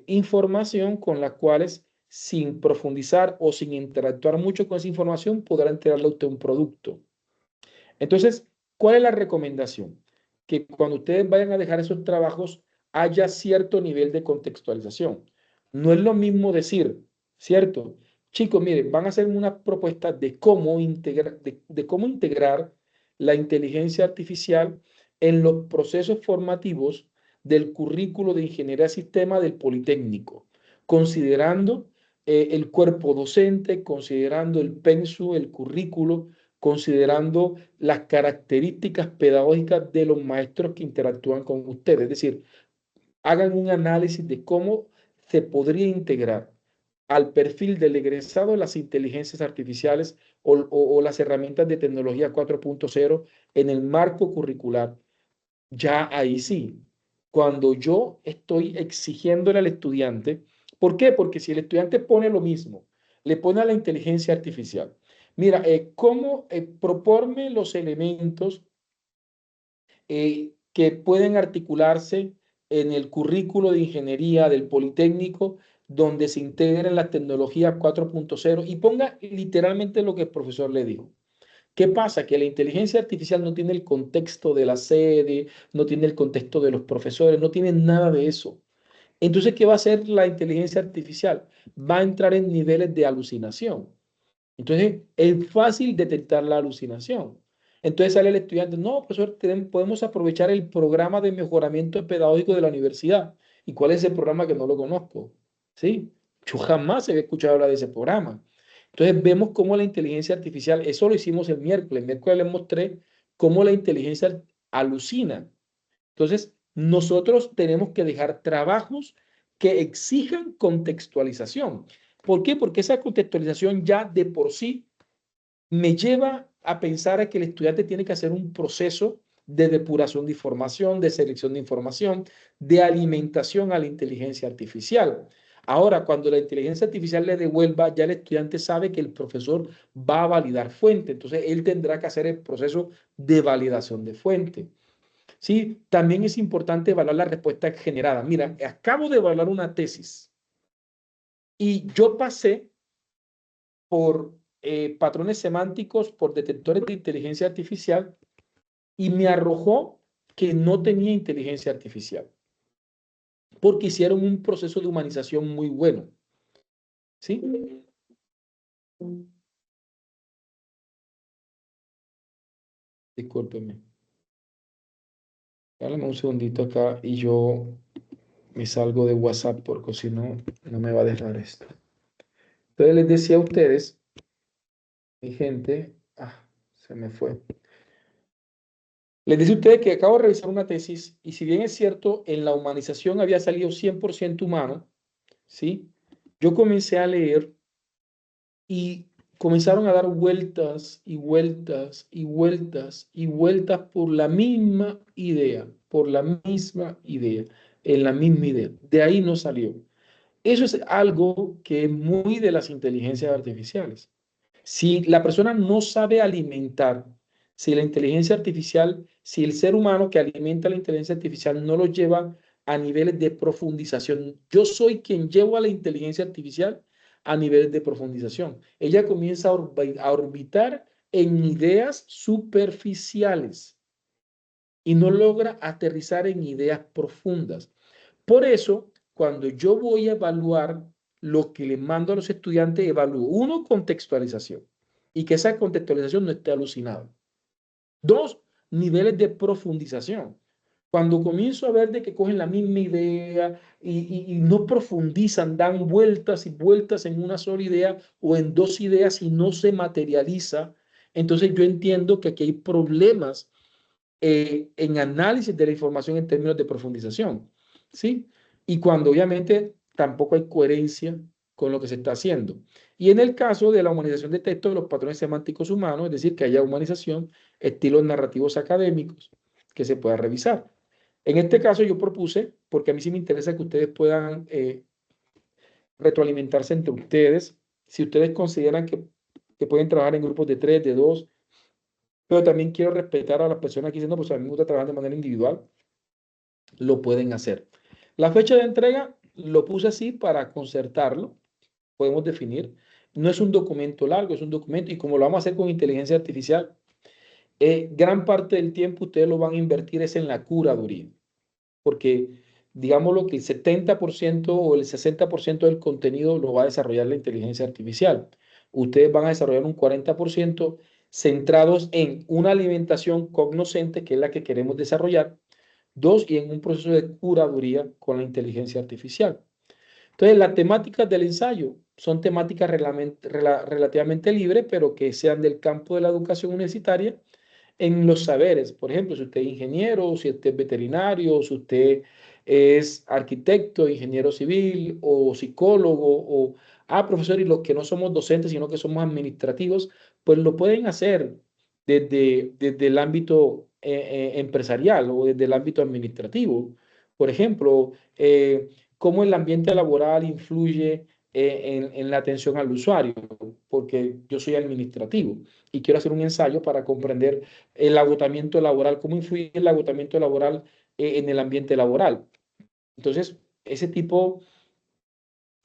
información con las cuales sin profundizar o sin interactuar mucho con esa información podrá entregarle a usted un producto. Entonces, ¿cuál es la recomendación? Que cuando ustedes vayan a dejar esos trabajos haya cierto nivel de contextualización. No es lo mismo decir, ¿cierto? Chicos, miren, van a hacer una propuesta de cómo de cómo integrar la inteligencia artificial en los procesos formativos del currículo de ingeniería de sistema del Politécnico, considerando el cuerpo docente, considerando el pensu, el currículo, considerando las características pedagógicas de los maestros que interactúan con ustedes. Es decir, hagan un análisis de cómo se podría integrar al perfil del egresado las inteligencias artificiales o las herramientas de tecnología 4.0 en el marco curricular. Ya ahí sí, cuando yo estoy exigiéndole al estudiante, ¿por qué? Porque si el estudiante pone lo mismo, le pone a la inteligencia artificial, mira, ¿cómo proporme los elementos que pueden articularse en el currículo de ingeniería del Politécnico, donde se integren las tecnologías 4.0 y ponga literalmente lo que el profesor le dijo? ¿Qué pasa? Que la inteligencia artificial no tiene el contexto de la sede, no tiene el contexto de los profesores, no tiene nada de eso. Entonces, ¿qué va a hacer la inteligencia artificial? Va a entrar en niveles de alucinación. Entonces, es fácil detectar la alucinación. Entonces sale el estudiante, no, profesor, podemos aprovechar el programa de mejoramiento pedagógico de la universidad. ¿Y cuál es ese programa que no lo conozco? ¿Sí? Yo jamás había escuchado hablar de ese programa. Entonces vemos cómo la inteligencia artificial, eso lo hicimos el miércoles les mostré cómo la inteligencia alucina. Entonces, nosotros tenemos que dejar trabajos que exijan contextualización. ¿Por qué? Porque esa contextualización ya de por sí me lleva a pensar a que el estudiante tiene que hacer un proceso de depuración de información, de selección de información, de alimentación a la inteligencia artificial. Ahora, cuando la inteligencia artificial le devuelva, ya el estudiante sabe que el profesor va a validar fuente. Entonces, él tendrá que hacer el proceso de validación de fuente. ¿Sí? También es importante evaluar la respuesta generada. Mira, acabo de evaluar una tesis y yo pasé por patrones semánticos, por detectores de inteligencia artificial y me arrojó que no tenía inteligencia artificial porque hicieron un proceso de humanización muy bueno. ¿Sí? Discúlpeme. Dame un segundito acá y yo me salgo de WhatsApp porque si no, no me va a dejar esto. Entonces les decía a ustedes, mi gente, se me fue. Les decía a ustedes que acabo de revisar una tesis y si bien es cierto, en la humanización había salido 100% humano, ¿sí? Yo comencé a leer y comenzaron a dar vueltas y vueltas y vueltas y vueltas por la misma idea, en la misma idea. De ahí no salió. Eso es algo que es muy de las inteligencias artificiales. Si la persona no sabe alimentar, si la inteligencia artificial, si el ser humano que alimenta la inteligencia artificial no lo lleva a niveles de profundización, yo soy quien llevo a la inteligencia artificial a niveles de profundización. Ella comienza a orbitar en ideas superficiales y no logra aterrizar en ideas profundas. Por eso, cuando yo voy a evaluar lo que le mando a los estudiantes, evalúo, uno, contextualización y que esa contextualización no esté alucinada. Dos, niveles de profundización. Cuando comienzo a ver de que cogen la misma idea y no profundizan, dan vueltas y vueltas en una sola idea o en dos ideas y no se materializa, entonces yo entiendo que aquí hay problemas en análisis de la información en términos de profundización, ¿sí? Y cuando obviamente tampoco hay coherencia con lo que se está haciendo. Y en el caso de la humanización de texto de los patrones semánticos humanos, es decir, que haya humanización, estilos narrativos académicos que se pueda revisar. En este caso yo propuse, porque a mí sí me interesa que ustedes puedan retroalimentarse entre ustedes, si ustedes consideran que pueden trabajar en grupos de 3, de 2, pero también quiero respetar a las personas que dicen, no, pues a mí me gusta trabajar de manera individual, lo pueden hacer. La fecha de entrega lo puse así para concertarlo, podemos definir. No es un documento largo, es un documento y como lo vamos a hacer con inteligencia artificial, gran parte del tiempo ustedes lo van a invertir es en la curaduría, porque digámoslo que el 70% o el 60% del contenido lo va a desarrollar la inteligencia artificial. Ustedes van a desarrollar un 40% centrados en una alimentación cognoscente, que es la que queremos desarrollar. Dos, y en un proceso de curaduría con la inteligencia artificial. Entonces, las temáticas del ensayo son temáticas relativamente libres, pero que sean del campo de la educación universitaria en los saberes. Por ejemplo, si usted es ingeniero, si usted es veterinario, si usted es arquitecto, ingeniero civil o psicólogo o, profesor, y los que no somos docentes, sino que somos administrativos, pues lo pueden hacer desde el ámbito empresarial o desde el ámbito administrativo. Por ejemplo, cómo el ambiente laboral influye en la atención al usuario, porque yo soy administrativo y quiero hacer un ensayo para comprender el agotamiento laboral, cómo influye el agotamiento laboral en el ambiente laboral. Entonces, ese tipo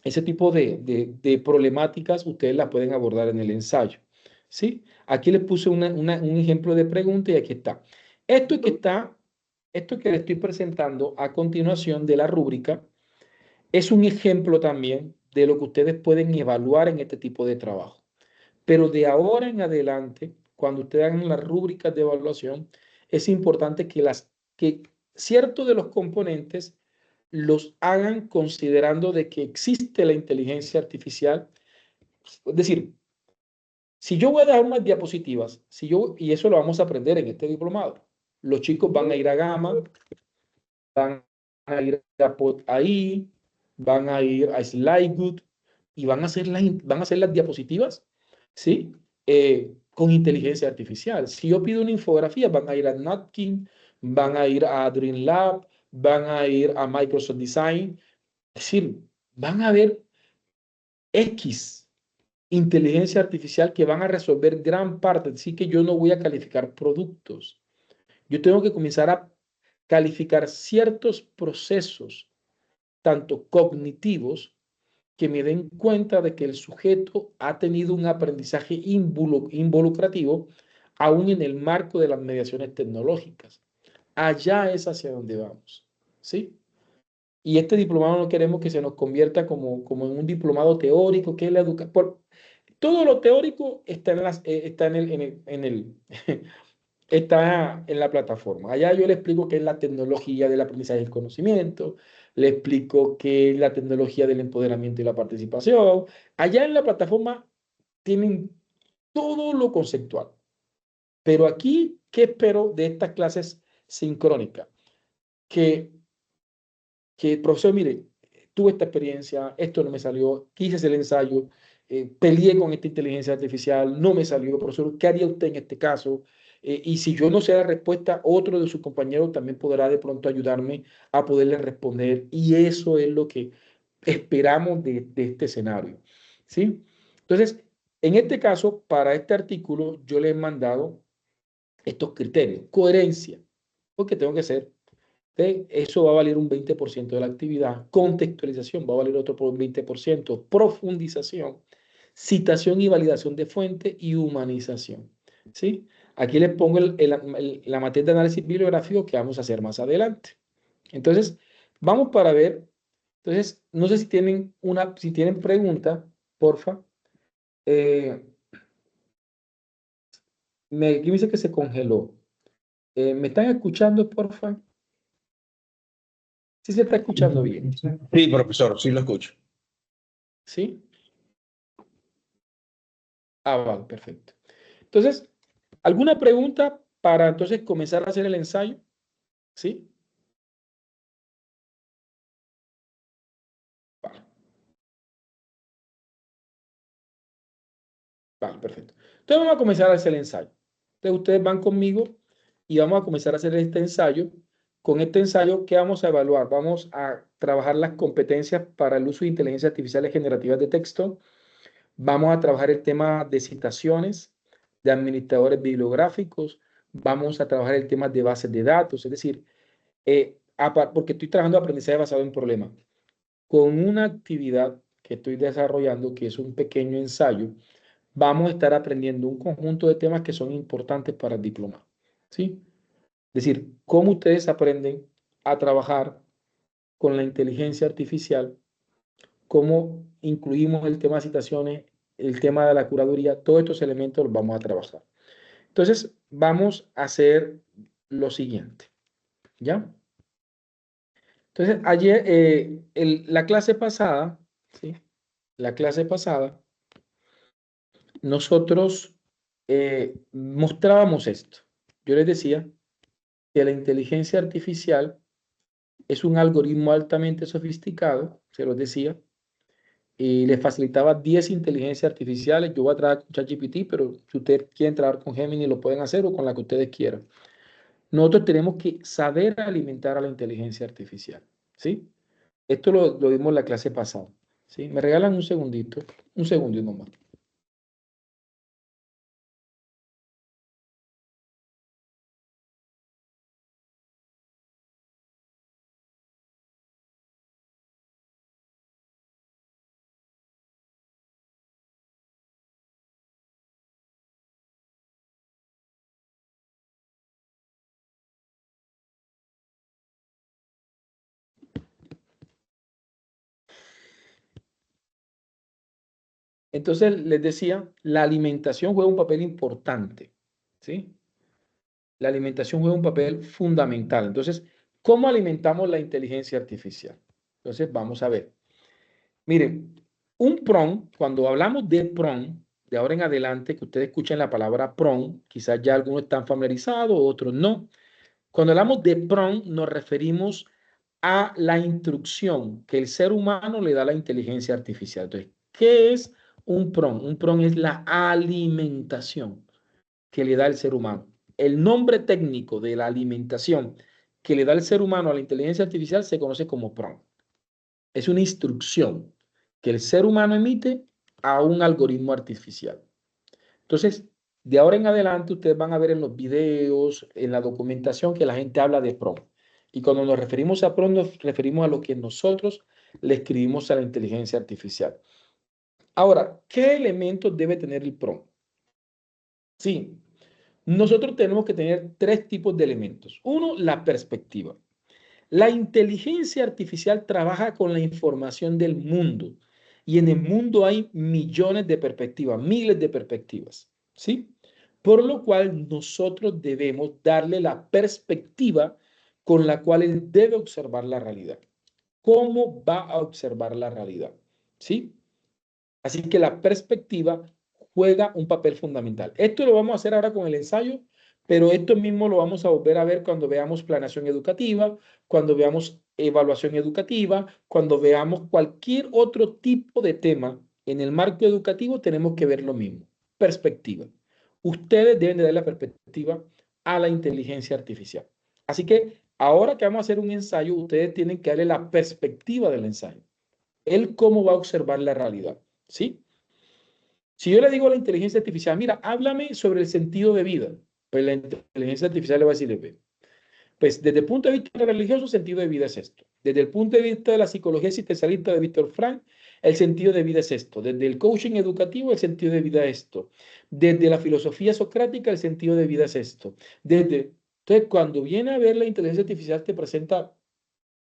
de problemáticas ustedes las pueden abordar en el ensayo. ¿Sí? Aquí les puse un ejemplo de pregunta y aquí está. Esto que está, esto que le estoy presentando a continuación de la rúbrica es un ejemplo también de lo que ustedes pueden evaluar en este tipo de trabajo. Pero de ahora en adelante, cuando ustedes hagan las rúbricas de evaluación, es importante que ciertos de los componentes los hagan considerando de que existe la inteligencia artificial. Es decir, si yo voy a dar unas diapositivas, y eso lo vamos a aprender en este diplomado, los chicos van a ir a Gamma, van a ir a PodAI, van a ir a SlideGood y van a hacer las diapositivas, ¿sí? con inteligencia artificial. Si yo pido una infografía, van a ir a Napkin, van a ir a Dreamlab, van a ir a Microsoft Design. Es decir, van a ver X inteligencia artificial que van a resolver gran parte. Así que yo no voy a calificar productos. Yo tengo que comenzar a calificar ciertos procesos, tanto cognitivos, que me den cuenta de que el sujeto ha tenido un aprendizaje involucrativo, aún en el marco de las mediaciones tecnológicas. Allá es hacia donde vamos, ¿sí? Y este diplomado no queremos que se nos convierta como en un diplomado teórico, que es la educación. Todo lo teórico está está está en la plataforma. Allá yo le explico qué es la tecnología del aprendizaje del conocimiento, le explico qué es la tecnología del empoderamiento y la participación. Allá en la plataforma tienen todo lo conceptual. Pero aquí, ¿qué espero de estas clases sincrónicas? Que profesor, mire, tuve esta experiencia, esto no me salió, quise el ensayo, peleé con esta inteligencia artificial, no me salió, profesor, ¿qué haría usted en este caso? Y si yo no sé la respuesta, otro de sus compañeros también podrá de pronto ayudarme a poderle responder. Y eso es lo que esperamos de este escenario, ¿sí? Entonces, en este caso, para este artículo, yo le he mandado estos criterios. Coherencia, porque tengo que ser. Eso va a valer un 20% de la actividad. Contextualización va a valer otro por un 20%. Profundización, citación y validación de fuente y humanización. ¿Sí? Aquí les pongo la materia de análisis bibliográfico que vamos a hacer más adelante. Entonces, vamos para ver. Entonces, no sé si tienen pregunta, porfa. Aquí me dice que se congeló. ¿Me están escuchando, porfa? Sí se está escuchando bien. Sí, profesor, sí lo escucho. ¿Sí? Ah, vale, perfecto. Entonces, ¿alguna pregunta para entonces comenzar a hacer el ensayo? ¿Sí? Vale, vale, perfecto. Entonces vamos a comenzar a hacer el ensayo. Entonces ustedes van conmigo y vamos a comenzar a hacer este ensayo. Con este ensayo, ¿qué vamos a evaluar? Vamos a trabajar las competencias para el uso de inteligencias artificiales generativas de texto. Vamos a trabajar el tema de citaciones, de administradores bibliográficos. Vamos a trabajar el tema de bases de datos, es decir, porque estoy trabajando aprendizaje basado en problemas. Con una actividad que estoy desarrollando, que es un pequeño ensayo, vamos a estar aprendiendo un conjunto de temas que son importantes para el diploma. ¿Sí? Es decir, cómo ustedes aprenden a trabajar con la inteligencia artificial, cómo incluimos el tema de citaciones, el tema de la curaduría, todos estos elementos los vamos a trabajar. Entonces, vamos a hacer lo siguiente, ¿ya? Entonces, ayer, la clase pasada, ¿sí? La clase pasada, nosotros mostrábamos esto. Yo les decía que la inteligencia artificial es un algoritmo altamente sofisticado, se los decía, y les facilitaba 10 inteligencias artificiales. Yo voy a trabajar con ChatGPT, pero si ustedes quieren trabajar con Gemini, lo pueden hacer o con la que ustedes quieran. Nosotros tenemos que saber alimentar a la inteligencia artificial, ¿sí? Esto lo vimos en la clase pasada, ¿sí? Me regalan un segundito nomás. Entonces, les decía, la alimentación juega un papel importante, ¿sí? La alimentación juega un papel fundamental. Entonces, ¿cómo alimentamos la inteligencia artificial? Entonces, vamos a ver. Miren, un prompt, cuando hablamos de prompt, de ahora en adelante, que ustedes escuchen la palabra prompt, quizás ya algunos están familiarizados, otros no. Cuando hablamos de prompt, nos referimos a la instrucción que el ser humano le da a la inteligencia artificial. Entonces, ¿qué es un prompt? Un prompt es la alimentación. que le da el ser humano. El nombre técnico de la alimentación que le da el ser humano a la inteligencia artificial se conoce como prompt. Es una instrucción que el ser humano emite a un algoritmo artificial. Entonces, de ahora en adelante, ustedes van a ver en los videos, en la documentación, que la gente habla de prompt. Y cuando nos referimos a prompt, nos referimos a lo que nosotros le escribimos a la inteligencia artificial. Ahora, ¿qué elementos debe tener el prompt? Sí, nosotros tenemos que tener tres tipos de elementos. Uno, la perspectiva. La inteligencia artificial trabaja con la información del mundo y en el mundo hay millones de perspectivas, miles de perspectivas, ¿sí? Por lo cual nosotros debemos darle la perspectiva con la cual él debe observar la realidad. ¿Cómo va a observar la realidad? ¿Sí? Así que la perspectiva juega un papel fundamental. Esto lo vamos a hacer ahora con el ensayo, pero esto mismo lo vamos a volver a ver cuando veamos planeación educativa, cuando veamos evaluación educativa, cuando veamos cualquier otro tipo de tema en el marco educativo, tenemos que ver lo mismo. Perspectiva. Ustedes deben de dar la perspectiva a la inteligencia artificial. Así que ahora que vamos a hacer un ensayo, ustedes tienen que darle la perspectiva del ensayo. Él cómo va a observar la realidad. ¿Sí? Si yo le digo a la inteligencia artificial, mira, háblame sobre el sentido de vida, pues la inteligencia artificial le va a decir, pues desde el punto de vista religioso, el sentido de vida es esto. Desde el punto de vista de la psicología existencialista de Víctor Frank, el sentido de vida es esto. Desde el coaching educativo, el sentido de vida es esto. Desde la filosofía socrática, el sentido de vida es esto. Entonces, cuando viene a ver la inteligencia artificial, te presenta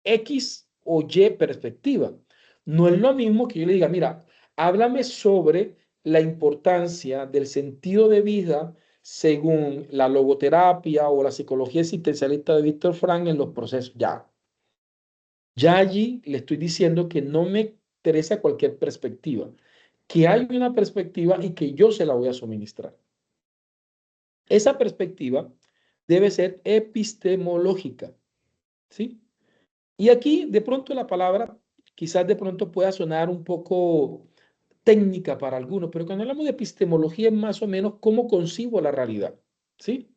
X o Y perspectiva. No es lo mismo que yo le diga, mira, háblame sobre la importancia del sentido de vida según la logoterapia o la psicología existencialista de Víctor Frank en los procesos. Ya allí le estoy diciendo que no me interesa cualquier perspectiva, que hay una perspectiva y que yo se la voy a suministrar. Esa perspectiva debe ser epistemológica, ¿sí? Y aquí de pronto la palabra quizás de pronto pueda sonar un poco técnica para algunos, pero cuando hablamos de epistemología es más o menos cómo concibo la realidad, ¿sí?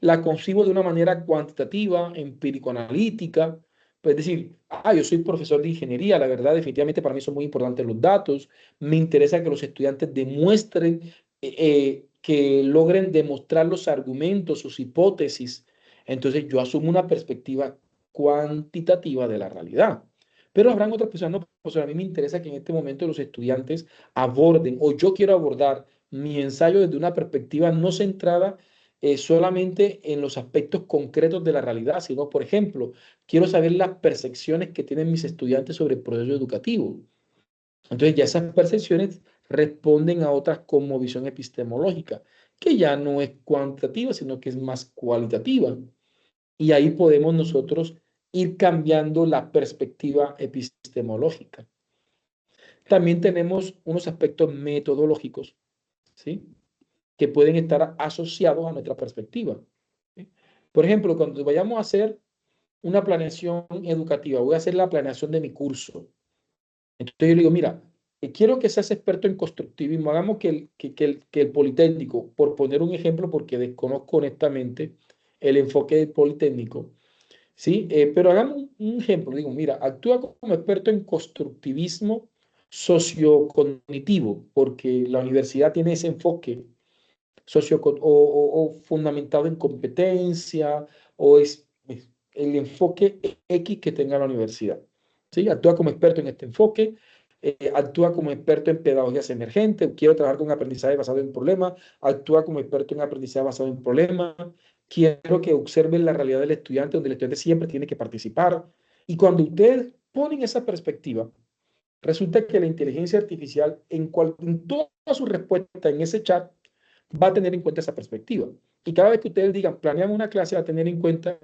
La concibo de una manera cuantitativa, empírico-analítica, pues decir, yo soy profesor de ingeniería, la verdad definitivamente para mí son muy importantes los datos, me interesa que los estudiantes demuestren, que logren demostrar los argumentos, sus hipótesis, entonces yo asumo una perspectiva cuantitativa de la realidad. Pero habrán otras personas, no, pues a mí me interesa que en este momento los estudiantes aborden, o yo quiero abordar mi ensayo desde una perspectiva no centrada solamente en los aspectos concretos de la realidad, sino, por ejemplo, quiero saber las percepciones que tienen mis estudiantes sobre el proceso educativo. Entonces ya esas percepciones responden a otras como visión epistemológica, que ya no es cuantitativa, sino que es más cualitativa. Y ahí podemos nosotros ir cambiando la perspectiva epistemológica. También tenemos unos aspectos metodológicos, ¿sí? Que pueden estar asociados a nuestra perspectiva, ¿sí? Por ejemplo, cuando vayamos a hacer una planeación educativa, voy a hacer la planeación de mi curso. Entonces yo le digo, mira, quiero que seas experto en constructivismo, hagamos que el Politécnico, por poner un ejemplo, porque desconozco honestamente el enfoque del Politécnico, ¿sí? Pero hagamos un ejemplo, digo, mira, actúa como experto en constructivismo sociocognitivo, porque la universidad tiene ese enfoque o fundamentado en competencia, es el enfoque X que tenga la universidad. ¿Sí? Actúa como experto en este enfoque, actúa como experto en pedagogías emergentes, quiero trabajar con aprendizaje basado en problemas, actúa como experto en aprendizaje basado en problemas, quiero que observen la realidad del estudiante, donde el estudiante siempre tiene que participar. Y cuando ustedes ponen esa perspectiva, resulta que la inteligencia artificial, en toda su respuesta en ese chat, va a tener en cuenta esa perspectiva. Y cada vez que ustedes digan, planean una clase, va a tener en cuenta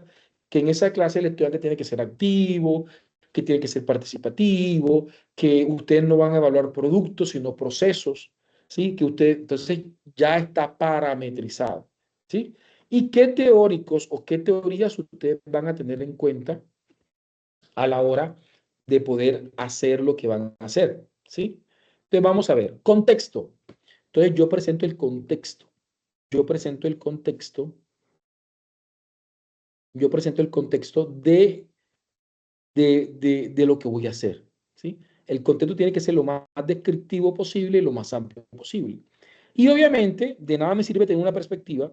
que en esa clase el estudiante tiene que ser activo, que tiene que ser participativo, que ustedes no van a evaluar productos, sino procesos, ¿sí? Que usted, entonces, ya está parametrizado, ¿sí? ¿Y qué teóricos o qué teorías ustedes van a tener en cuenta a la hora de poder hacer lo que van a hacer? ¿Sí? Entonces, vamos a ver, contexto. Entonces, yo presento el contexto. yo presento el contexto, de lo que voy a hacer, ¿sí? El contexto tiene que ser lo más descriptivo posible y lo más amplio posible. Y obviamente, de nada me sirve tener una perspectiva,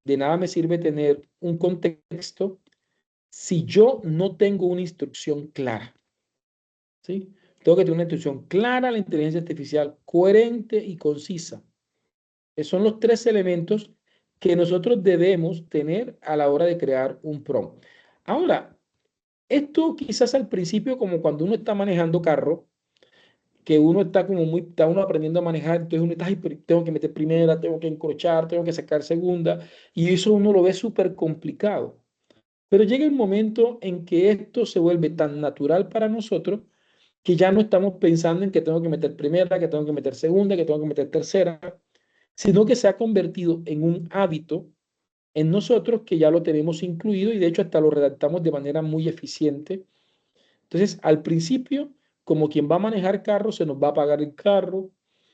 de nada me sirve tener un contexto si yo no tengo una instrucción clara, ¿sí? Tengo que tener una instrucción clara a la inteligencia artificial, coherente y concisa. Esos son los tres elementos que nosotros debemos tener a la hora de crear un prompt. Ahora, esto quizás al principio, como cuando uno está manejando carro, que uno está está uno aprendiendo a manejar, entonces uno está, "Ay, pero tengo que meter primera, tengo que encrochar, tengo que sacar segunda", y eso uno lo ve súper complicado. Pero llega el momento en que esto se vuelve tan natural para nosotros que ya no estamos pensando en que tengo que meter primera, que tengo que meter segunda, que tengo que meter tercera, sino que se ha convertido en un hábito en nosotros que ya lo tenemos incluido y de hecho hasta lo redactamos de manera muy eficiente. Entonces, al principio, como quien va a manejar carro, se nos va a apagar el carro,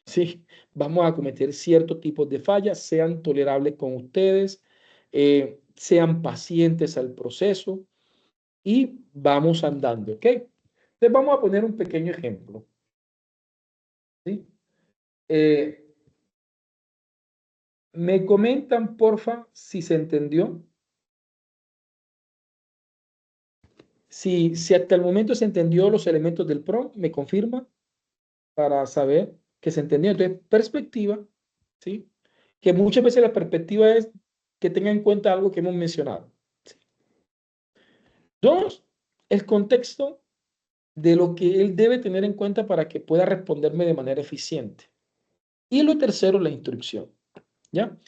¿sí? Vamos a cometer ciertos tipos de fallas, sean tolerables con ustedes, sean pacientes al proceso y vamos andando, ¿ok? Entonces, vamos a poner un pequeño ejemplo, ¿sí? Eh, ¿Me comentan, porfa, si se entendió? Si hasta el momento se entendió los elementos del prompt, me confirma para saber que se entendió. Entonces, perspectiva, ¿sí? Que muchas veces la perspectiva es que tenga en cuenta algo que hemos mencionado, ¿sí? Dos, el contexto de lo que él debe tener en cuenta para que pueda responderme de manera eficiente. Y lo tercero, la instrucción, ¿ya?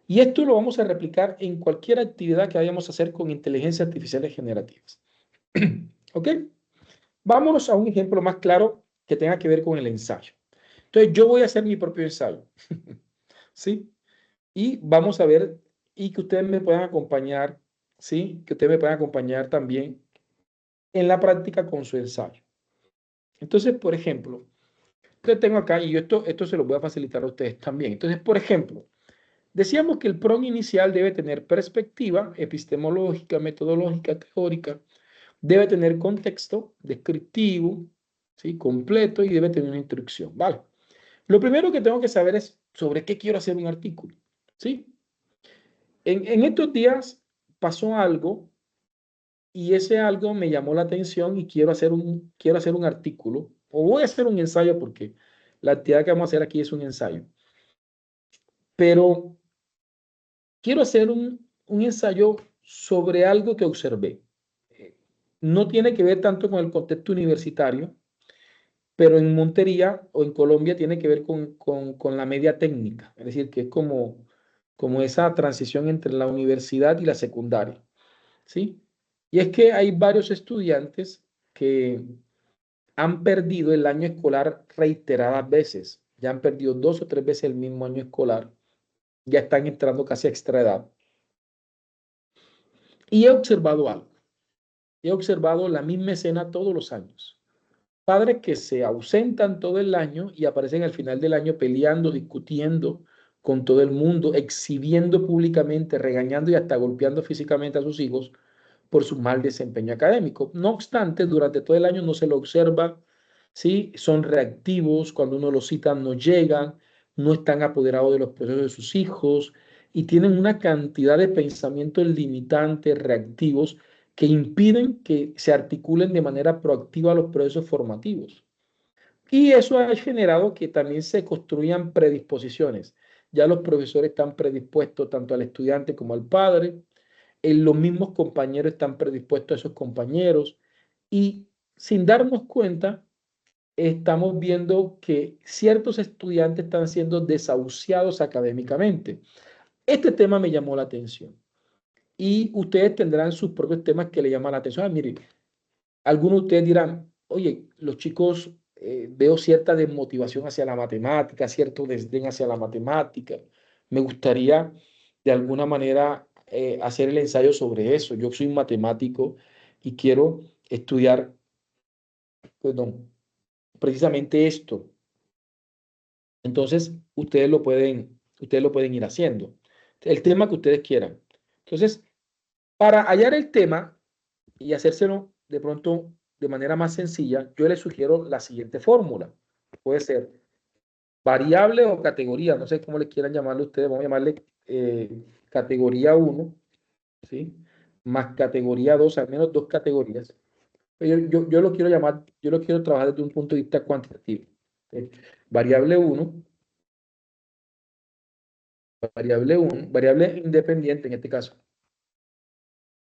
Y esto lo vamos a replicar en cualquier actividad que vayamos a hacer con inteligencias artificiales generativas. ¿Ok? Vámonos a un ejemplo más claro que tenga que ver con el ensayo. Entonces, yo voy a hacer mi propio ensayo, ¿sí? Y vamos a ver, y que ustedes me puedan acompañar, ¿sí? Que ustedes me puedan acompañar también en la práctica con su ensayo. Entonces, por ejemplo, yo tengo acá, y yo esto se lo voy a facilitar a ustedes también. Entonces, por ejemplo, decíamos que el prompt inicial debe tener perspectiva epistemológica, metodológica, teórica, debe tener contexto descriptivo, ¿sí? Completo y debe tener una instrucción, ¿vale? Lo primero que tengo que saber es sobre qué quiero hacer un artículo, ¿sí? En estos días pasó algo y ese algo me llamó la atención y quiero hacer un artículo o voy a hacer un ensayo porque la actividad que vamos a hacer aquí es un ensayo. Pero quiero hacer un ensayo sobre algo que observé. No tiene que ver tanto con el contexto universitario, pero en Montería o en Colombia tiene que ver con la media técnica, es decir, que es como esa transición entre la universidad y la secundaria, ¿sí? Y es que hay varios estudiantes que han perdido el año escolar reiteradas veces, ya han perdido 2 o 3 veces el mismo año escolar, ya están entrando casi a extra edad. Y he observado algo, he observado la misma escena todos los años. Padres que se ausentan todo el año y aparecen al final del año peleando, discutiendo con todo el mundo, exhibiendo públicamente, regañando y hasta golpeando físicamente a sus hijos por su mal desempeño académico. No obstante, durante todo el año no se lo observa, ¿sí? Son reactivos, cuando uno los cita no llegan, no están apoderados de los procesos de sus hijos y tienen una cantidad de pensamientos limitantes, reactivos, que impiden que se articulen de manera proactiva los procesos formativos. Y eso ha generado que también se construyan predisposiciones. Ya los profesores están predispuestos tanto al estudiante como al padre, los mismos compañeros están predispuestos a esos compañeros y sin darnos cuenta, estamos viendo que ciertos estudiantes están siendo desahuciados académicamente. Este tema me llamó la atención y ustedes tendrán sus propios temas que le llaman la atención. Mire, algunos de ustedes dirán, oye, los chicos, veo cierta desmotivación hacia la matemática, cierto desdén hacia la matemática. Me gustaría de alguna manera hacer el ensayo sobre eso. Yo soy un matemático y quiero estudiar, perdón, precisamente esto. Entonces, ustedes lo pueden ir haciendo. el tema que ustedes quieran. Entonces, para hallar el tema y hacérselo de pronto de manera más sencilla, yo les sugiero la siguiente fórmula. Puede ser variable o categoría, no sé cómo le quieran llamarlo ustedes, vamos a llamarle categoría 1, ¿sí? Más categoría 2, al menos dos categorías. Yo lo quiero llamar, yo lo quiero trabajar desde un punto de vista cuantitativo. ¿Sí? Variable 1, variable independiente en este caso,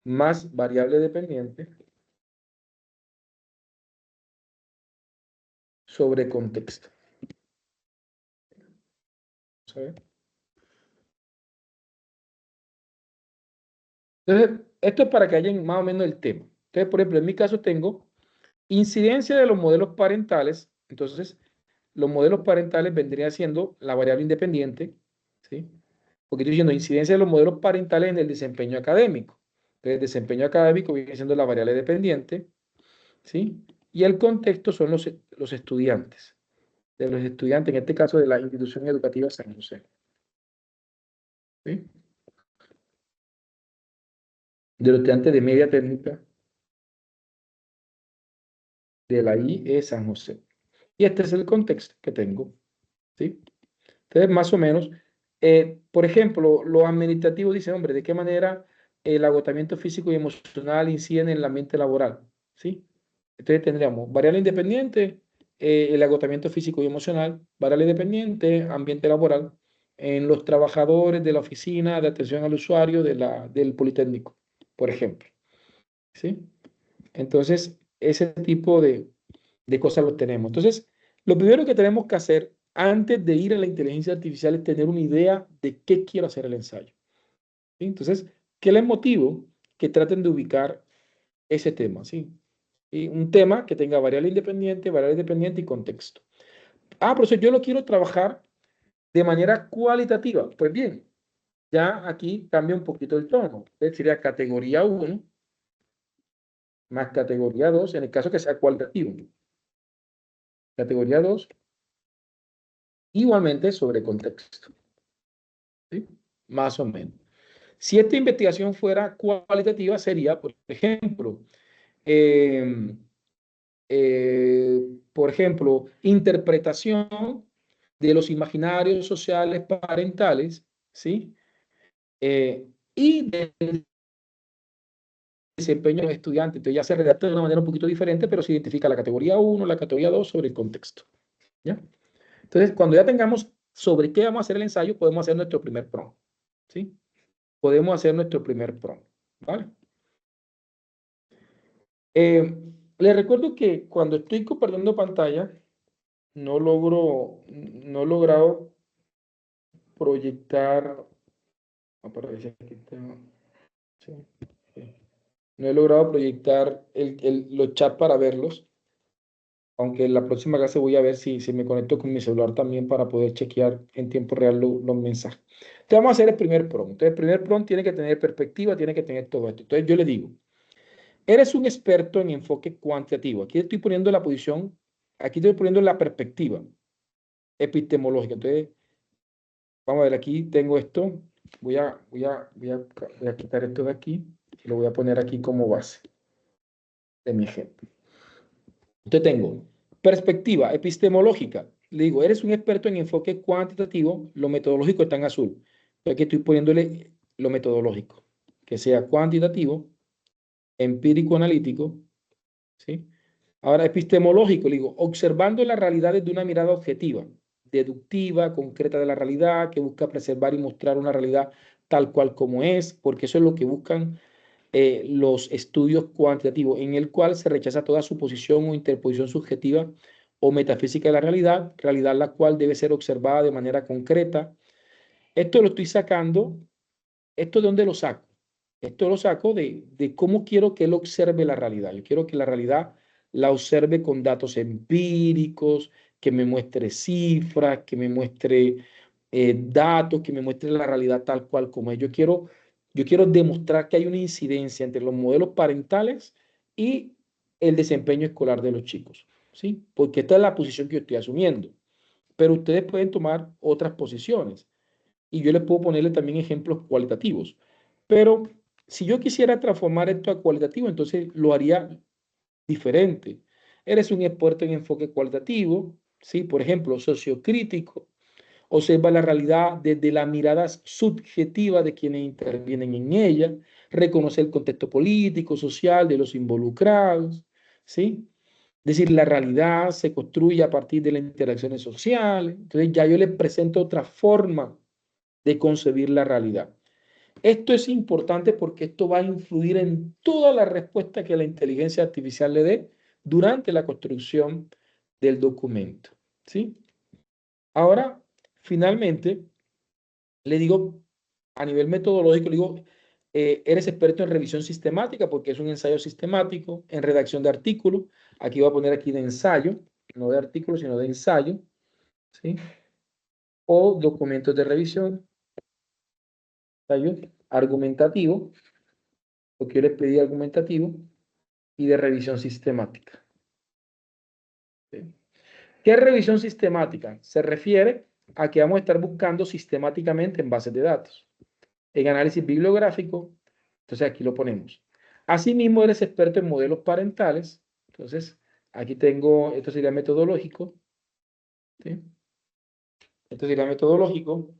más variable dependiente sobre contexto. ¿Sabes? Entonces, esto es para que hayan más o menos el tema. Entonces, por ejemplo, en mi caso tengo incidencia de los modelos parentales. Entonces, los modelos parentales vendrían siendo la variable independiente, ¿sí? Porque estoy diciendo incidencia de los modelos parentales en el desempeño académico. Entonces, el desempeño académico viene siendo la variable dependiente, ¿sí? Y el contexto son los estudiantes, de los estudiantes, en este caso de la institución educativa San José, ¿sí? De los estudiantes de media técnica de la IE San José. Y este es el contexto que tengo, ¿sí? Entonces, más o menos, por ejemplo, los administrativos dicen, hombre, ¿de qué manera el agotamiento físico y emocional incide en el ambiente laboral? ¿Sí? Entonces tendríamos variable independiente, el agotamiento físico y emocional, variable dependiente, ambiente laboral, en los trabajadores de la oficina de atención al usuario del Politécnico, por ejemplo. ¿Sí? Entonces, ese tipo de cosas los tenemos. Entonces, lo primero que tenemos que hacer antes de ir a la inteligencia artificial es tener una idea de qué quiero hacer el ensayo. ¿Sí? Entonces, ¿qué les motivo? Que traten de ubicar ese tema, ¿sí? Y un tema que tenga variable dependiente y contexto. Ah, profesor, yo lo quiero trabajar de manera cualitativa. Pues bien, ya aquí cambia un poquito el tono. Entonces sería categoría 1 más categoría 2 en el caso que sea cualitativo. Categoría 2 igualmente sobre contexto. ¿Sí? Más o menos. Si esta investigación fuera cualitativa, sería, eh, por ejemplo, interpretación de los imaginarios sociales parentales, ¿sí? Y del desempeño de los estudiantes. Entonces ya se redacta de una manera un poquito diferente, pero se identifica la categoría 1, la categoría 2 sobre el contexto. ¿Ya? Entonces, cuando ya tengamos sobre qué vamos a hacer el ensayo, podemos hacer nuestro primer prompt. ¿Sí? Podemos hacer nuestro primer prompt. ¿Vale? Les recuerdo que cuando estoy compartiendo pantalla, no he logrado proyectar, aparece aquí está, sí, sí. No he logrado proyectar los chats para verlos, aunque en la próxima clase voy a ver si me conecto con mi celular también para poder chequear en tiempo real los mensajes. Entonces vamos a hacer el primer prompt. Entonces el primer prompt tiene que tener perspectiva, tiene que tener todo esto. Entonces yo le digo, eres un experto en enfoque cuantitativo. Aquí estoy poniendo la posición, aquí estoy poniendo la perspectiva epistemológica. Entonces, vamos a ver, aquí tengo esto. Voy a quitar esto de aquí y lo voy a poner aquí como base de mi ejemplo. Entonces tengo perspectiva epistemológica. Le digo, eres un experto en enfoque cuantitativo, lo metodológico está en azul. Entonces aquí estoy poniéndole lo metodológico, que sea cuantitativo, empírico analítico, ¿sí? Ahora, epistemológico, le digo, observando las realidades de una mirada objetiva, deductiva, concreta de la realidad, que busca preservar y mostrar una realidad tal cual como es, porque eso es lo que buscan los estudios cuantitativos, en el cual se rechaza toda suposición o interposición subjetiva o metafísica de la realidad, realidad la cual debe ser observada de manera concreta. Esto lo estoy sacando, ¿esto de dónde lo saco? Esto lo saco de cómo quiero que él observe la realidad. Yo quiero que la realidad la observe con datos empíricos, que me muestre cifras, que me muestre datos, que me muestre la realidad tal cual como es. Yo quiero demostrar que hay una incidencia entre los modelos parentales y el desempeño escolar de los chicos, ¿sí? Porque esta es la posición que yo estoy asumiendo. Pero ustedes pueden tomar otras posiciones. y yo le puedo ponerle también ejemplos cualitativos. Pero si yo quisiera transformar esto a cualitativo, entonces lo haría diferente. Eres un experto en enfoque cualitativo, ¿sí? Por ejemplo, sociocrítico. Observa la realidad desde la mirada subjetiva de quienes intervienen en ella, reconoce el contexto político, social de los involucrados, ¿sí? Es decir, la realidad se construye a partir de las interacciones sociales. Entonces ya yo les presento otra forma de concebir la realidad. Esto es importante porque esto va a influir en toda la respuesta que la inteligencia artificial le dé durante la construcción del documento, ¿sí? Ahora, finalmente, le digo, a nivel metodológico, le digo, eres experto en revisión sistemática porque es un ensayo sistemático, en redacción de artículos. Aquí voy a poner aquí de ensayo, no de artículo, sino de ensayo, ¿sí? O documentos de revisión, ensayo argumentativo, porque yo les pedí argumentativo, y de revisión sistemática. ¿Sí? ¿Qué es revisión sistemática? Se refiere a que vamos a estar buscando sistemáticamente en bases de datos. En análisis bibliográfico, entonces aquí lo ponemos. Asimismo, eres experto en modelos parentales. Entonces, aquí tengo, esto sería metodológico. ¿Sí? Esto sería metodológico.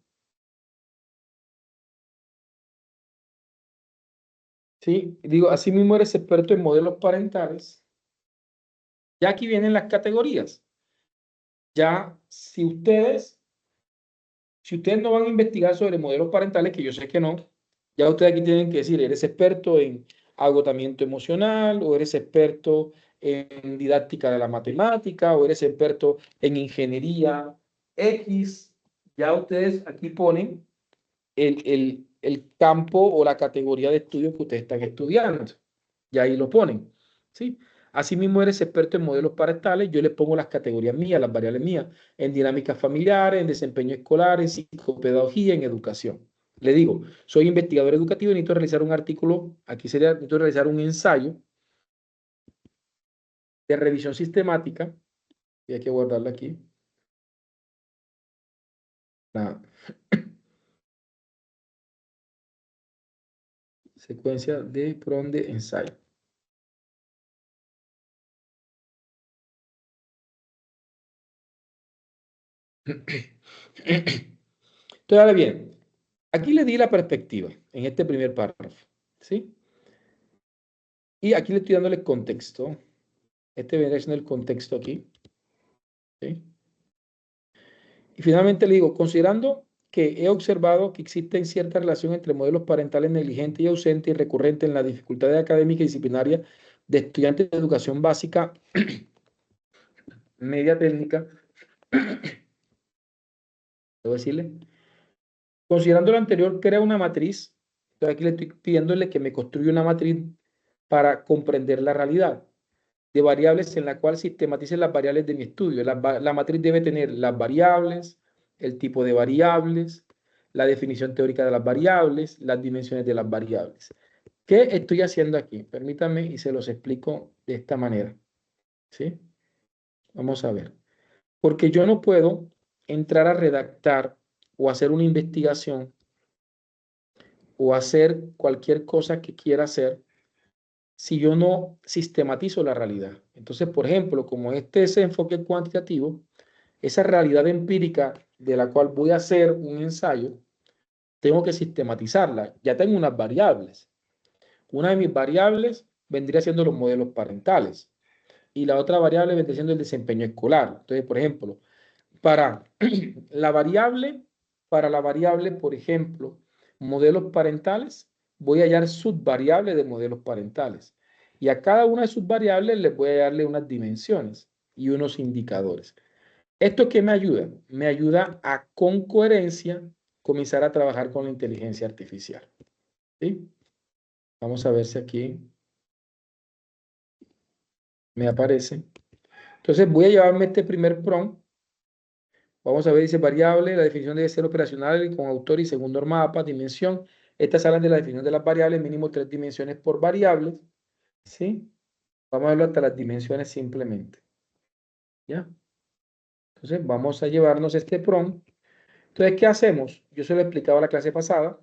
¿Sí? Digo, asimismo, eres experto en modelos parentales. Ya aquí vienen las categorías. Ya, si ustedes no van a investigar sobre modelos parentales, que yo sé que no, ya ustedes aquí tienen que decir, eres experto en agotamiento emocional, o eres experto en didáctica de la matemática, o eres experto en ingeniería X. Ya ustedes aquí ponen el campo o la categoría de estudio que ustedes están estudiando. Y ahí lo ponen, ¿sí? Asimismo, eres experto en modelos parentales, yo les pongo las categorías mías, las variables mías, en dinámicas familiares, en desempeño escolar, en psicopedagogía, en educación. Le digo, soy investigador educativo y necesito realizar un artículo, aquí sería, necesito realizar un ensayo de revisión sistemática, y hay que guardarla aquí. La secuencia de PROM de ensayo. Entonces, ahora bien, aquí le di la perspectiva en este primer párrafo, ¿sí? Y aquí le estoy dando el contexto. Este vendría siendo el contexto aquí, ¿sí? Y finalmente le digo, considerando que he observado que existe cierta relación entre modelos parentales negligentes y ausentes y recurrentes en las dificultades académicas y disciplinarias de estudiantes de educación básica, media técnica, debo decirle, considerando lo anterior, crea una matriz. Entonces aquí le estoy pidiéndole que me construya una matriz para comprender la realidad de variables en la cual sistematice las variables de mi estudio. La matriz debe tener las variables, el tipo de variables, la definición teórica de las variables, las dimensiones de las variables. ¿Qué estoy haciendo aquí? Permítanme y se los explico de esta manera. ¿Sí? Vamos a ver. Porque yo no puedo entrar a redactar o hacer una investigación o hacer cualquier cosa que quiera hacer si yo no sistematizo la realidad. Entonces, por ejemplo, como este es enfoque cuantitativo, esa realidad empírica de la cual voy a hacer un ensayo, tengo que sistematizarla. Ya tengo unas variables. Una de mis variables vendría siendo los modelos parentales y la otra variable vendría siendo el desempeño escolar. Entonces, por ejemplo, para la variable, por ejemplo, modelos parentales, voy a hallar subvariables de modelos parentales. Y a cada una de sus variables les voy a darle unas dimensiones y unos indicadores. ¿Esto qué me ayuda? Me ayuda a, con coherencia, comenzar a trabajar con la inteligencia artificial. ¿Sí? Vamos a ver si aquí me aparece. Entonces voy a llevarme este primer prompt. Vamos a ver, dice variable, la definición debe ser operacional con autor y segundo mapa, dimensión. Estas hablan de la definición de las variables, mínimo 3 dimensiones por variables. ¿Sí? Vamos a verlo hasta las dimensiones simplemente. ¿Ya? Entonces vamos a llevarnos este prompt Entonces, ¿qué hacemos? Yo se lo explicaba la clase pasada.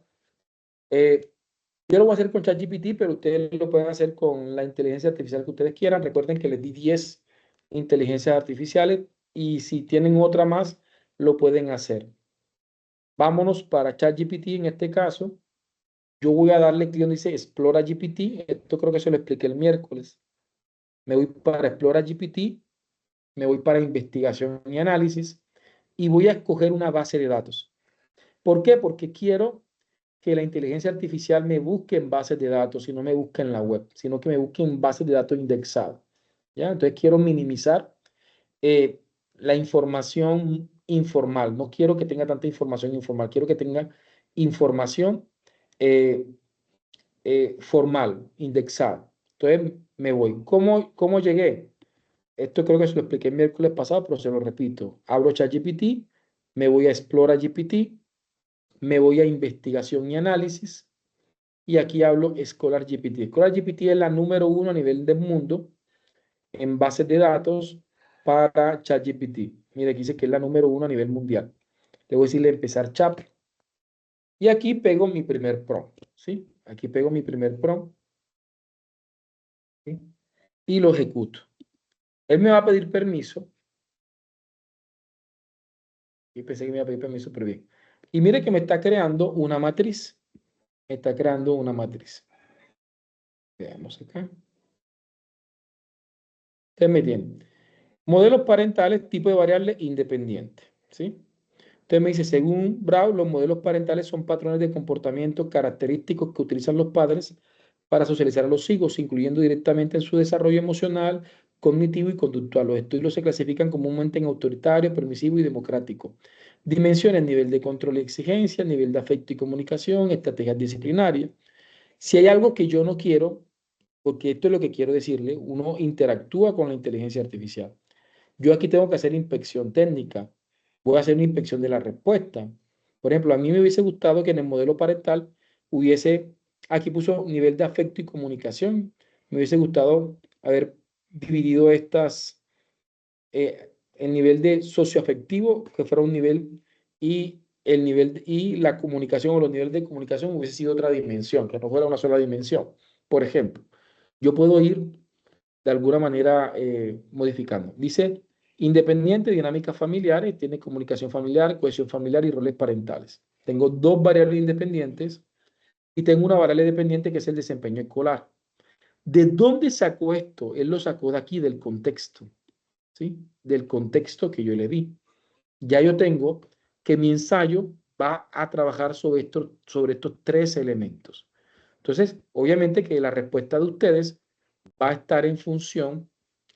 Yo lo voy a hacer con ChatGPT, pero ustedes lo pueden hacer con la inteligencia artificial que ustedes quieran. Recuerden que les di 10 inteligencias artificiales y si tienen otra más, lo pueden hacer. Vámonos para ChatGPT en este caso. Yo voy a darle clic donde dice Explora GPT. Esto creo que se lo expliqué el miércoles. Me voy para Explora GPT, me voy para investigación y análisis y voy a escoger una base de datos. ¿Por qué? Porque quiero que la inteligencia artificial me busque en bases de datos y no me busque en la web, sino que me busque en bases de datos indexadas. ¿Ya? Entonces quiero minimizar la información informal. No quiero que tenga tanta información informal, quiero que tenga información eh, formal, indexada. Entonces me voy. ¿Cómo llegué? Esto creo que se lo expliqué el miércoles pasado, pero se lo repito. Abro ChatGPT, me voy a Explora GPT, me voy a Investigación y Análisis, y aquí hablo Scholar GPT. Scholar GPT es la número 1 a nivel del mundo en bases de datos para ChatGPT. Mire, aquí dice que es la número 1 a nivel mundial. Le voy a decirle empezar chat. Y aquí pego mi primer prompt, ¿sí? Aquí pego mi primer prompt, ¿sí? Y lo ejecuto. Él me va a pedir permiso. Y pensé que me iba a pedir permiso, pero bien. Y mire que me está creando una matriz. Me está creando una matriz. Veamos acá. Ustedes me tienen. Modelos parentales, tipo de variable independiente, ¿sí? Entonces me dice, según Brown, los modelos parentales son patrones de comportamiento característicos que utilizan los padres para socializar a los hijos, incluyendo directamente en su desarrollo emocional, cognitivo y conductual. Los estilos se clasifican comúnmente en autoritario, permisivo y democrático. Dimensiones, nivel de control y exigencia, nivel de afecto y comunicación, estrategias disciplinarias. Si hay algo que yo no quiero, porque esto es lo que quiero decirle, uno interactúa con la inteligencia artificial. Yo aquí tengo que hacer inspección técnica. Voy a hacer una inspección de la respuesta. Por ejemplo, a mí me hubiese gustado que en el modelo parental hubiese, aquí puso nivel de afecto y comunicación. Me hubiese gustado haber dividido el nivel de socioafectivo, que fuera un nivel, y el nivel y la comunicación o los niveles de comunicación hubiese sido otra dimensión, que no fuera una sola dimensión. Por ejemplo, yo puedo ir de alguna manera modificando. Dice, independiente, dinámicas familiares, tiene comunicación familiar, cohesión familiar y roles parentales. Tengo dos variables independientes y tengo una variable dependiente que es el desempeño escolar. ¿De dónde sacó esto? Él lo sacó de aquí, del contexto, ¿sí? Del contexto que yo le di. Ya yo tengo que mi ensayo va a trabajar sobre estos tres elementos. Entonces, obviamente que la respuesta de ustedes va a estar en función,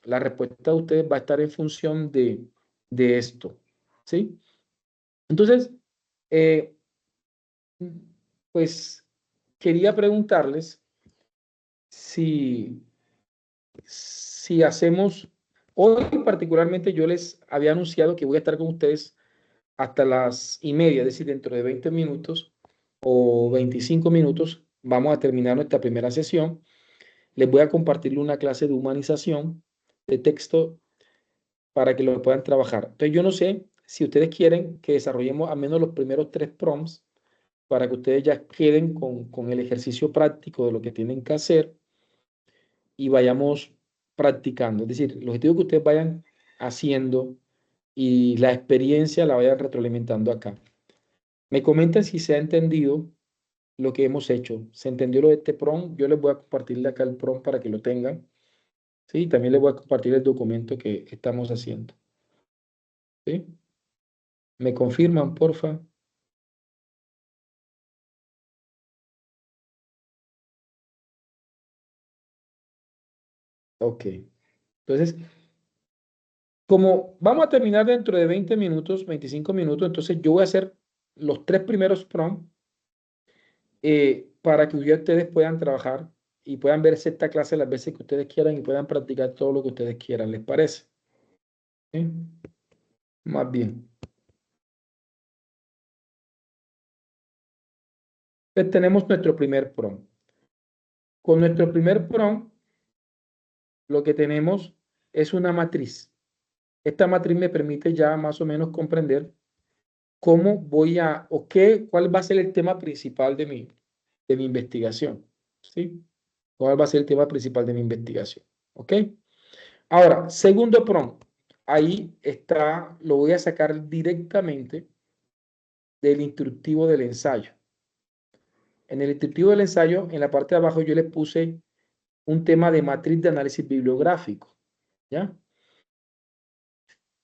la respuesta de ustedes va a estar en función de esto, ¿sí? Entonces, eh, pues quería preguntarles si hacemos, hoy particularmente yo les había anunciado que voy a estar con ustedes hasta las 1:30, es decir, dentro de 20 minutos o 25 minutos, vamos a terminar nuestra primera sesión. Les voy a compartir una clase de humanización de texto para que lo puedan trabajar. Entonces, yo no sé si ustedes quieren que desarrollemos al menos los primeros 3 prompts para que ustedes ya queden con el ejercicio práctico de lo que tienen que hacer y vayamos practicando. Es decir, el objetivo es que ustedes vayan haciendo y la experiencia la vayan retroalimentando acá. Me comentan si se ha entendido lo que hemos hecho. ¿Se entendió lo de este prompt? Yo les voy a compartirle acá el prompt para que lo tengan. Sí, también les voy a compartir el documento que estamos haciendo. ¿Sí? ¿Me confirman, porfa? Ok. Entonces, como vamos a terminar dentro de 20 minutos, 25 minutos, entonces yo voy a hacer los 3 primeros prompts para que ustedes puedan trabajar y puedan verse esta clase las veces que ustedes quieran y puedan practicar todo lo que ustedes quieran. ¿Les parece? ¿Sí? Más bien. Entonces tenemos nuestro primer prompt. Con nuestro primer prompt, lo que tenemos es una matriz. Esta matriz me permite ya más o menos comprender cómo voy a, cuál va a ser el tema principal de mi investigación, ¿sí? ¿Cuál va a ser el tema principal de mi investigación? ¿Ok? Ahora, segundo prompt. Ahí está, lo voy a sacar directamente del instructivo del ensayo. En el instructivo del ensayo, en la parte de abajo, yo le puse un tema de matriz de análisis bibliográfico, ¿ya?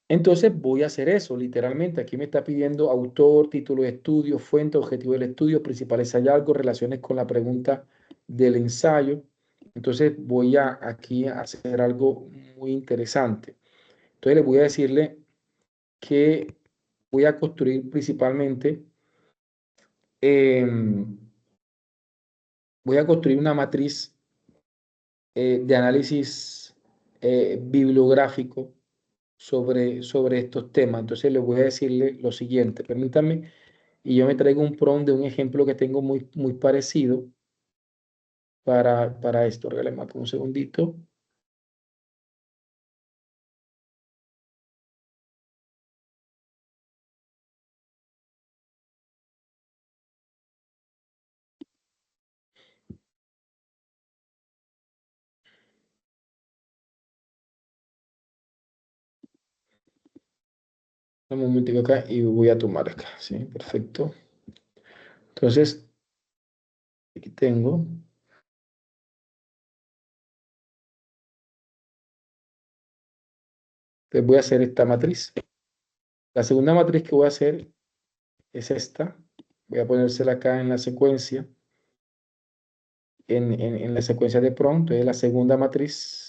Entonces voy a hacer eso, literalmente. Aquí me está pidiendo autor, título de estudio, fuente, objetivo del estudio, principales hallazgos, relaciones con la pregunta del ensayo. Entonces voy a aquí a hacer algo muy interesante. Entonces le voy a decirle que voy a construir principalmente, voy a construir una matriz de análisis bibliográfico sobre estos temas. Entonces les voy a decirle lo siguiente, permítanme, y yo me traigo un prompt de un ejemplo que tengo muy parecido para esto. Regálame acá un segundito. Un momentico acá y voy a tomar acá. Sí, perfecto. Entonces, aquí tengo. Entonces voy a hacer esta matriz. La segunda matriz que voy a hacer es esta. Voy a ponérsela acá en la secuencia, en la secuencia de prompt. Entonces la segunda matriz.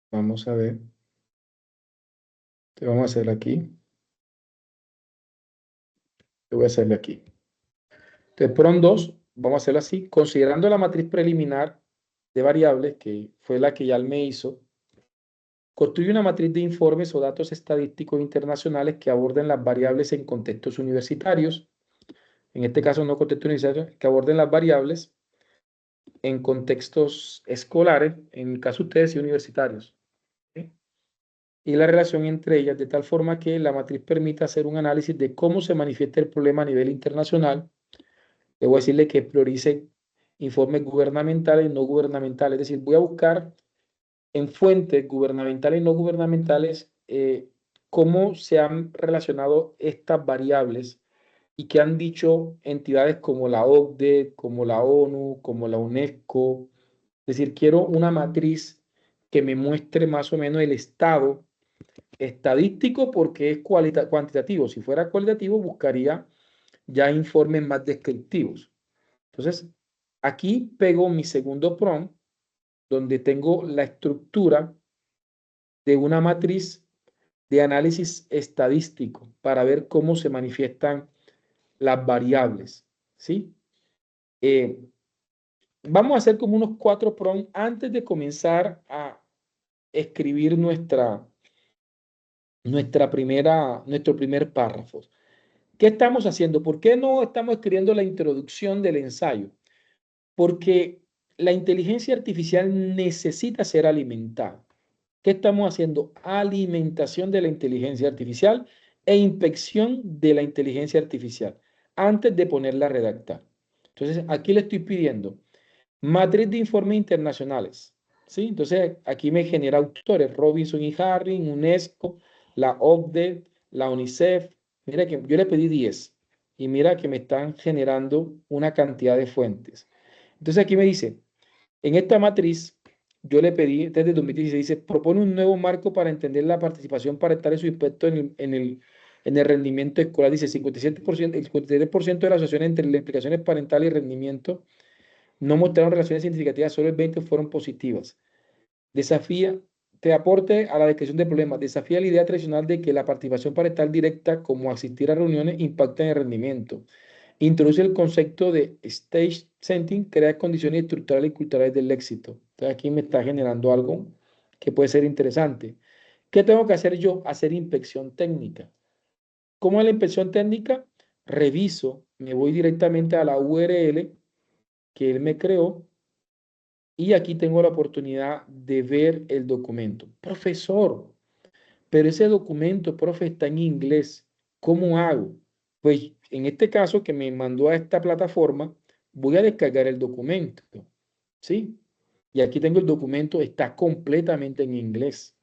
Vamos a ver. Entonces vamos a hacerla aquí. Yo voy a hacerla aquí. Entonces, prompt 2, vamos a hacerlo así. Considerando la matriz preliminar de variables, que fue la que ya él me hizo, construye una matriz de informes o datos estadísticos internacionales que aborden las variables en contextos universitarios. En este caso, no contextos universitarios, que aborden las variables en contextos escolares, en el caso de ustedes, y universitarios. ¿Sí? Y la relación entre ellas, de tal forma que la matriz permita hacer un análisis de cómo se manifiesta el problema a nivel internacional. Debo decirle que priorice informes gubernamentales y no gubernamentales. Es decir, voy a buscar en fuentes gubernamentales y no gubernamentales cómo se han relacionado estas variables y qué han dicho entidades como la OCDE, como la ONU, como la UNESCO. Es decir, quiero una matriz que me muestre más o menos el estado estadístico porque es cuantitativo. Si fuera cualitativo, buscaría ya informes más descriptivos. Entonces, aquí pego mi segundo prompt, donde tengo la estructura de una matriz de análisis estadístico para ver cómo se manifiestan las variables, ¿sí? Eh, Vamos a hacer como unos 4 prompts antes de comenzar a escribir nuestro primer párrafo. ¿Qué estamos haciendo? ¿Por qué no estamos escribiendo la introducción del ensayo? Porque la inteligencia artificial necesita ser alimentada. ¿Qué estamos haciendo? Alimentación de la inteligencia artificial e inspección de la inteligencia artificial antes de ponerla a redactar. Entonces, aquí le estoy pidiendo matriz de informes internacionales. ¿Sí? Entonces, aquí me genera autores, Robinson y Harris, UNESCO, la OCDE, la UNICEF. Mira que yo le pedí 10 y mira que me están generando una cantidad de fuentes. Entonces, aquí me dice, en esta matriz, yo le pedí desde 2016, dice, propone un nuevo marco para entender la participación parental y su impacto en el rendimiento escolar. Dice, 57%, el 57% de las asociaciones entre las implicaciones parentales y rendimiento no mostraron relaciones significativas, solo el 20% fueron positivas. Desafía, te aporte a la descripción del problema. Desafía la idea tradicional de que la participación parental directa, como asistir a reuniones, impacta en el rendimiento. Introduce el concepto de stage setting, crea condiciones estructurales y culturales del éxito. Entonces aquí me está generando algo que puede ser interesante. ¿Qué tengo que hacer yo? Hacer inspección técnica. ¿Cómo es la inspección técnica? Reviso, me voy directamente a la URL que él me creó y aquí tengo la oportunidad de ver el documento. Profesor, pero ese documento, profe, está en inglés. ¿Cómo hago? Pues en este caso que me mandó a esta plataforma, voy a descargar el documento, ¿sí? Y aquí tengo el documento, está completamente en inglés.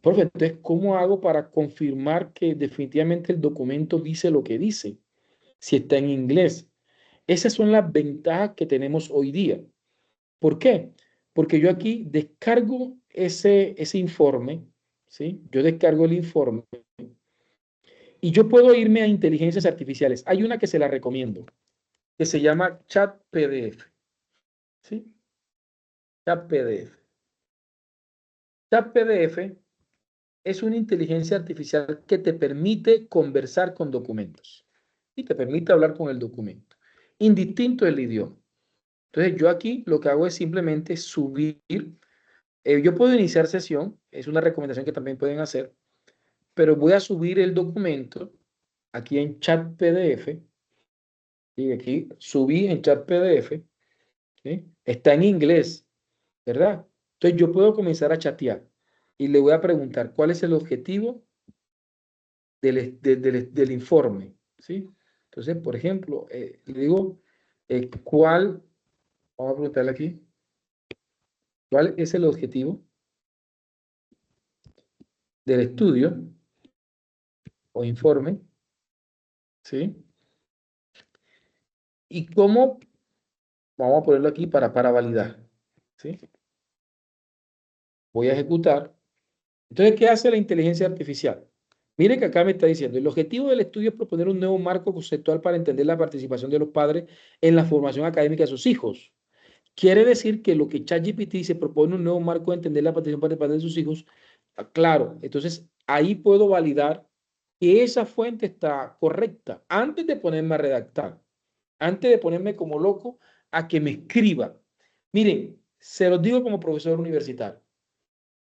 Profe, entonces, ¿cómo hago para confirmar que definitivamente el documento dice lo que dice? Si está en inglés. Esas son las ventajas que tenemos hoy día. ¿Por qué? Porque yo aquí descargo ese informe, ¿sí? Yo descargo el informe y yo puedo irme a inteligencias artificiales. Hay una que se la recomiendo, que se llama Chat PDF, ¿sí? Chat PDF. Chat PDF es una inteligencia artificial que te permite conversar con documentos y te permite hablar con el documento, indistinto del idioma. Entonces, yo aquí lo que hago es simplemente subir. Yo puedo iniciar sesión, es una recomendación que también pueden hacer, pero voy a subir el documento aquí en chat PDF. Y aquí subí en chat PDF, ¿sí? Está en inglés, ¿verdad? Entonces yo puedo comenzar a chatear y le voy a preguntar cuál es el objetivo del informe, ¿sí? Entonces, por ejemplo, le digo, vamos a preguntarle aquí, ¿cuál es el objetivo del estudio o informe? ¿Sí? Y cómo, vamos a ponerlo aquí para validar, ¿sí? Voy a ejecutar. Entonces, ¿qué hace la inteligencia artificial? Mire que acá me está diciendo, el objetivo del estudio es proponer un nuevo marco conceptual para entender la participación de los padres en la formación académica de sus hijos. Quiere decir que lo que ChatGPT se propone un nuevo marco de entender la participación de los padres de sus hijos. Claro, entonces ahí puedo validar que esa fuente está correcta antes de ponerme a redactar, antes de ponerme como loco a que me escriba. Miren, se los digo como profesor universitario.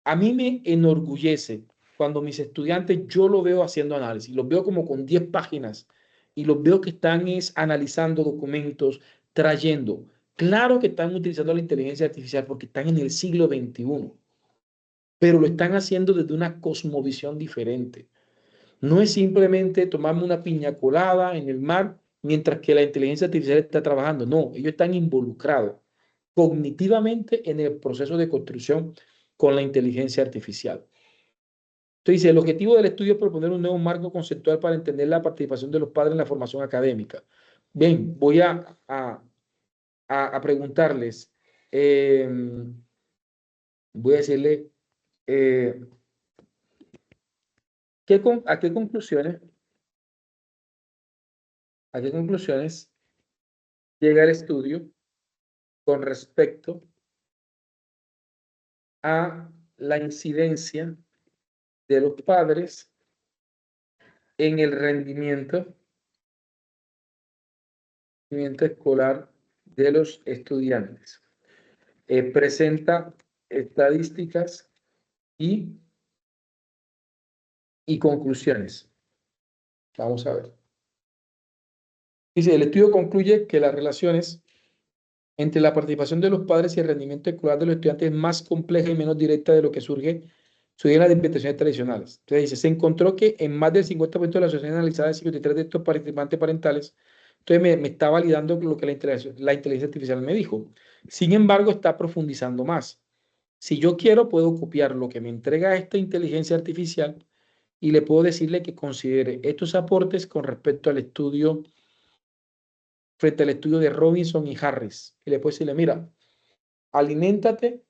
A mí me enorgullece cuando mis estudiantes yo lo veo haciendo análisis, los veo como con 10 páginas y los veo que están analizando documentos, trayendo. Claro que están utilizando la inteligencia artificial porque están en el siglo XXI, pero lo están haciendo desde una cosmovisión diferente. No es simplemente tomarme una piña colada en el mar mientras que la inteligencia artificial está trabajando. No, ellos están involucrados cognitivamente en el proceso de construcción con la inteligencia artificial. Entonces dice, el objetivo del estudio es proponer un nuevo marco conceptual para entender la participación de los padres en la formación académica. Bien, voy a preguntarles, voy a decirle, eh, ¿a qué conclusiones llega el estudio con respecto a la incidencia de los padres en el rendimiento escolar de los estudiantes? Presenta estadísticas y conclusiones. Vamos a ver. Dice, el estudio concluye que las relaciones entre la participación de los padres y el rendimiento escolar de los estudiantes es más compleja y menos directa de lo que surge en las investigaciones tradicionales. Entonces dice, se encontró que en más del 50% de las asociaciones analizadas, 53 de estos participantes parentales, entonces me está validando lo que la inteligencia artificial me dijo. Sin embargo, está profundizando más. Si yo quiero, puedo copiar lo que me entrega esta inteligencia artificial y le puedo decirle que considere estos aportes con respecto al estudio, frente al estudio de Robinson y Harris. Y le puedo decirle, mira, aliméntate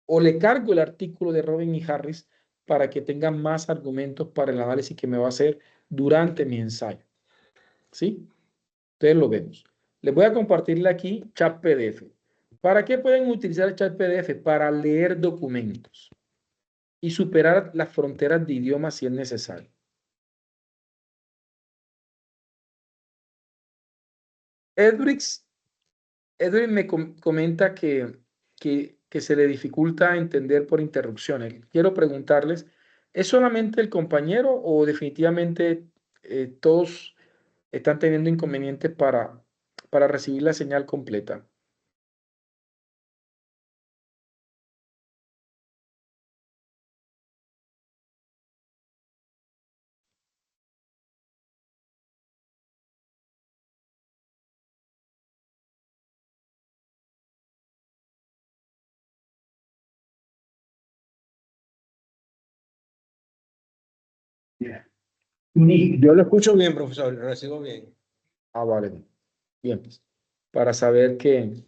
o le cargo el artículo de Robin y Harris para que tenga más argumentos para el análisis que me va a hacer durante mi ensayo. ¿Sí? Entonces lo vemos. Les voy a compartirle aquí chat PDF. ¿Para qué pueden utilizar el chat PDF? Para leer documentos y superar las fronteras de idioma si es necesario. Edwin me comenta que se le dificulta entender por interrupciones. Quiero preguntarles, ¿es solamente el compañero o definitivamente todos están teniendo inconvenientes para recibir la señal completa. Yo lo escucho bien, profesor, lo recibo bien. Ah, vale. Bien, pues, para saber que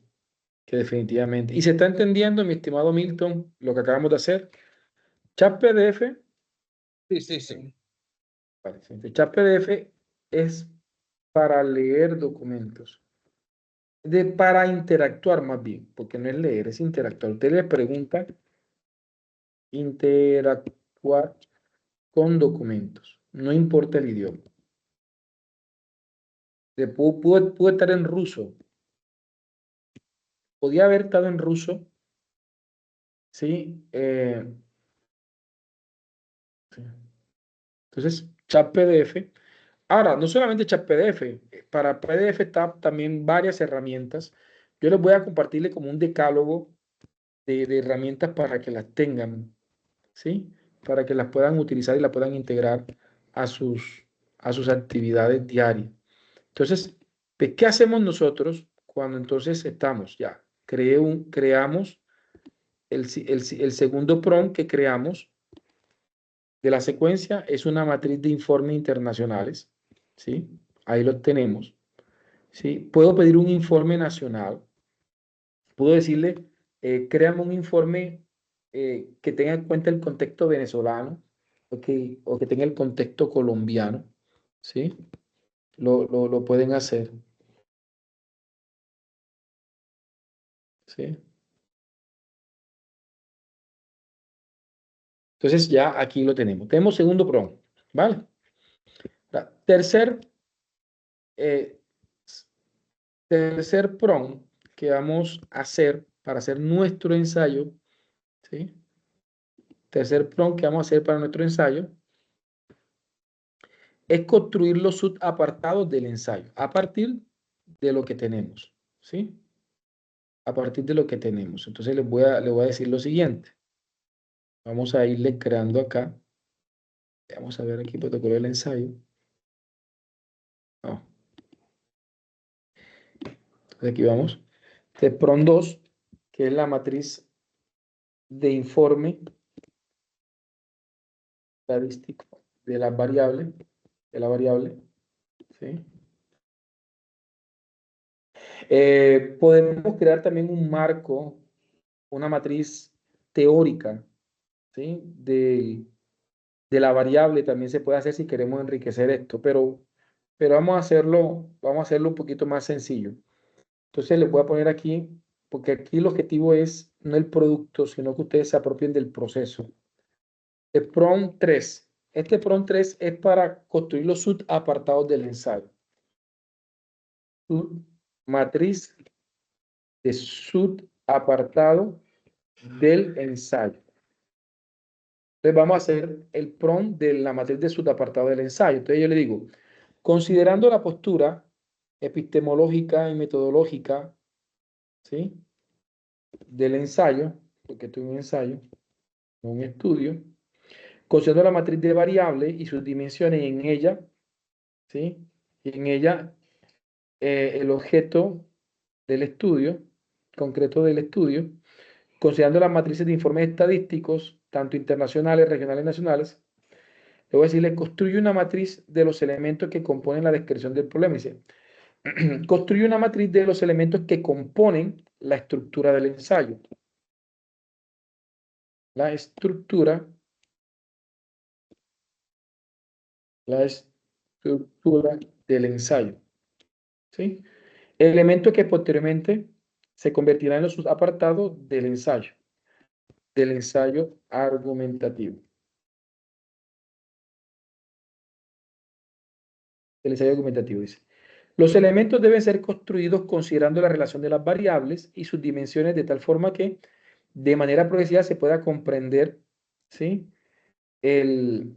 definitivamente. ¿Y se está entendiendo, mi estimado Milton, lo que acabamos de hacer? Chat PDF, Sí, sí, sí. vale, excelente. Chat PDF es para leer documentos, para interactuar más bien, porque no es leer, es interactuar. Usted le pregunta, interactuar con documentos, no importa el idioma. Pudo estar en ruso, podía haber estado en ruso, ¿sí? Sí. Entonces, chat PDF. Ahora, no solamente chat PDF, para PDF está también varias herramientas. Yo les voy a compartirle como un decálogo de herramientas para que las tengan, ¿sí? Para que las puedan utilizar y las puedan integrar a sus actividades diarias. Entonces, pues, ¿qué hacemos nosotros cuando entonces estamos ya? Creamos el segundo prompt que creamos de la secuencia es una matriz de informes internacionales, ¿sí? Ahí lo tenemos, ¿sí? Puedo pedir un informe nacional, puedo decirle, créame un informe que tenga en cuenta el contexto venezolano o que tenga el contexto colombiano, ¿sí? Lo pueden hacer, ¿sí? Entonces ya aquí lo tenemos. Tenemos segundo prompt, ¿vale? Tercer, eh, tercer prompt que vamos a hacer para hacer nuestro ensayo, ¿sí? Tercer prompt que vamos a hacer para nuestro ensayo es construir los subapartados del ensayo a partir de lo que tenemos, ¿sí? A partir de lo que tenemos. Entonces les voy a decir lo siguiente. Vamos a irle creando acá. Vamos a ver aquí protocolo del ensayo. No. Entonces aquí vamos. De PROM 2, que es la matriz de informe estadístico de la variable, ¿sí? Podemos crear también un marco, una matriz teórica, ¿sí? De la variable también se puede hacer si queremos enriquecer esto, pero vamos a hacerlo un poquito más sencillo. Entonces les voy a poner aquí, porque aquí el objetivo es no el producto, sino que ustedes se apropien del proceso. El PROM 3. Este PROM 3 es para construir los subapartados del ensayo. Matriz de subapartado del ensayo. Entonces vamos a hacer el PROM de la matriz de subapartado del ensayo. Entonces yo le digo, considerando la postura epistemológica y metodológica, ¿sí? Del ensayo, porque esto es un ensayo, no un estudio, considerando la matriz de variables y sus dimensiones y en ella, ¿sí? Y en ella el objeto del estudio, concreto del estudio, considerando las matrices de informes estadísticos, tanto internacionales, regionales y nacionales, le voy a decirle, construye una matriz de los elementos que componen la descripción del problema. Dice, construye una matriz de los elementos que componen la estructura del ensayo. La estructura del ensayo, ¿sí? Elementos que posteriormente se convertirán en los apartados del ensayo argumentativo. Del ensayo argumentativo dice. Los elementos deben ser construidos considerando la relación de las variables y sus dimensiones de tal forma que de manera progresiva se pueda comprender, ¿sí? el,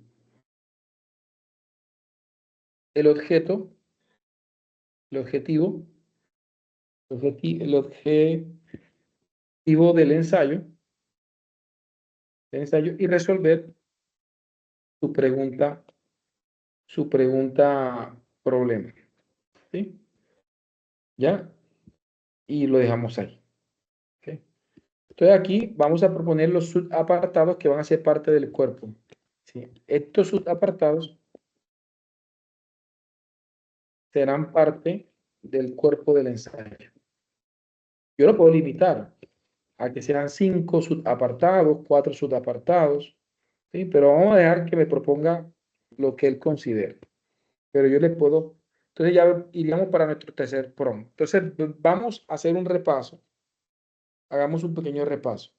el objetivo El objetivo del ensayo y resolver su pregunta problema. ¿Sí? ¿Ya? Y lo dejamos ahí. ¿Ok? Entonces aquí vamos a proponer los subapartados que van a ser parte del cuerpo. ¿Sí? Estos subapartados serán parte del cuerpo del ensayo. Yo lo puedo limitar a que sean 5 subapartados, 4 subapartados, ¿sí? Pero vamos a dejar que me proponga lo que él considere. Pero yo les puedo, entonces ya iríamos para nuestro tercer prompt. Entonces vamos a hacer un repaso. Hagamos un pequeño repaso.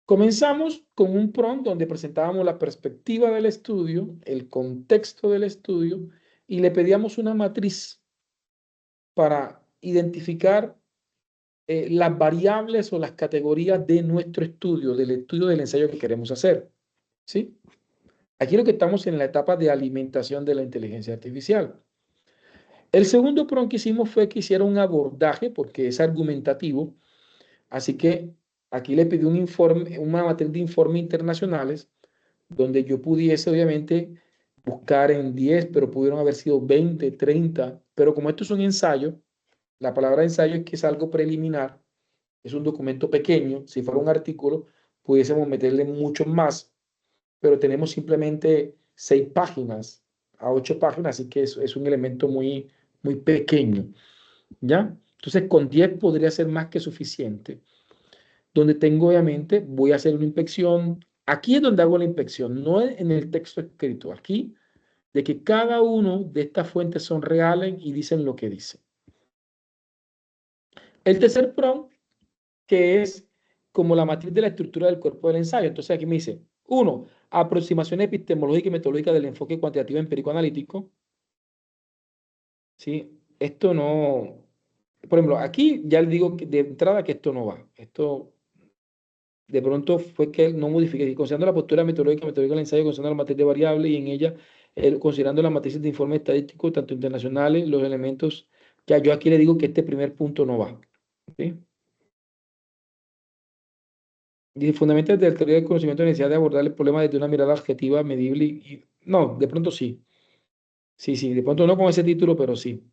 Comenzamos con un prompt donde presentábamos la perspectiva del estudio, el contexto del estudio y le pedíamos una matriz para identificar las variables o las categorías de nuestro estudio, del estudio del ensayo que queremos hacer. ¿Sí? Aquí lo que estamos en la etapa de alimentación de la inteligencia artificial. El segundo prompt que hicimos fue que hiciera un abordaje, porque es argumentativo, así que aquí le pedí un informe, una matriz de informes internacionales, donde yo pudiese obviamente buscar en 10, pero pudieron haber sido 20, 30, pero como esto es un ensayo, la palabra ensayo es que es algo preliminar, es un documento pequeño, si fuera un artículo, pudiésemos meterle mucho más, pero tenemos simplemente 6 páginas a 8 páginas, así que es un elemento muy, muy pequeño, ¿ya? Entonces con 10 podría ser más que suficiente. Donde tengo obviamente, voy a hacer una inspección, aquí es donde hago la inspección, no en el texto escrito, aquí, de que cada uno de estas fuentes son reales y dicen lo que dicen. El tercer prompt, que es como la matriz de la estructura del cuerpo del ensayo. Entonces aquí me dice, 1, aproximación epistemológica y metodológica del enfoque cuantitativo empírico analítico. ¿Sí? Esto no, por ejemplo, aquí ya le digo de entrada que esto no va. Esto de pronto fue que no modifique, considerando la postura metodológica del ensayo, considerando la matriz de variable y en ella, considerando las matrices de informe estadístico, tanto internacionales, los elementos, ya yo aquí le digo que este primer punto no va. ¿Sí? Dice, fundamentos de la teoría del conocimiento, la necesidad de abordar el problema desde una mirada objetiva, medible no, de pronto sí. Sí, sí, de pronto no con ese título, pero sí.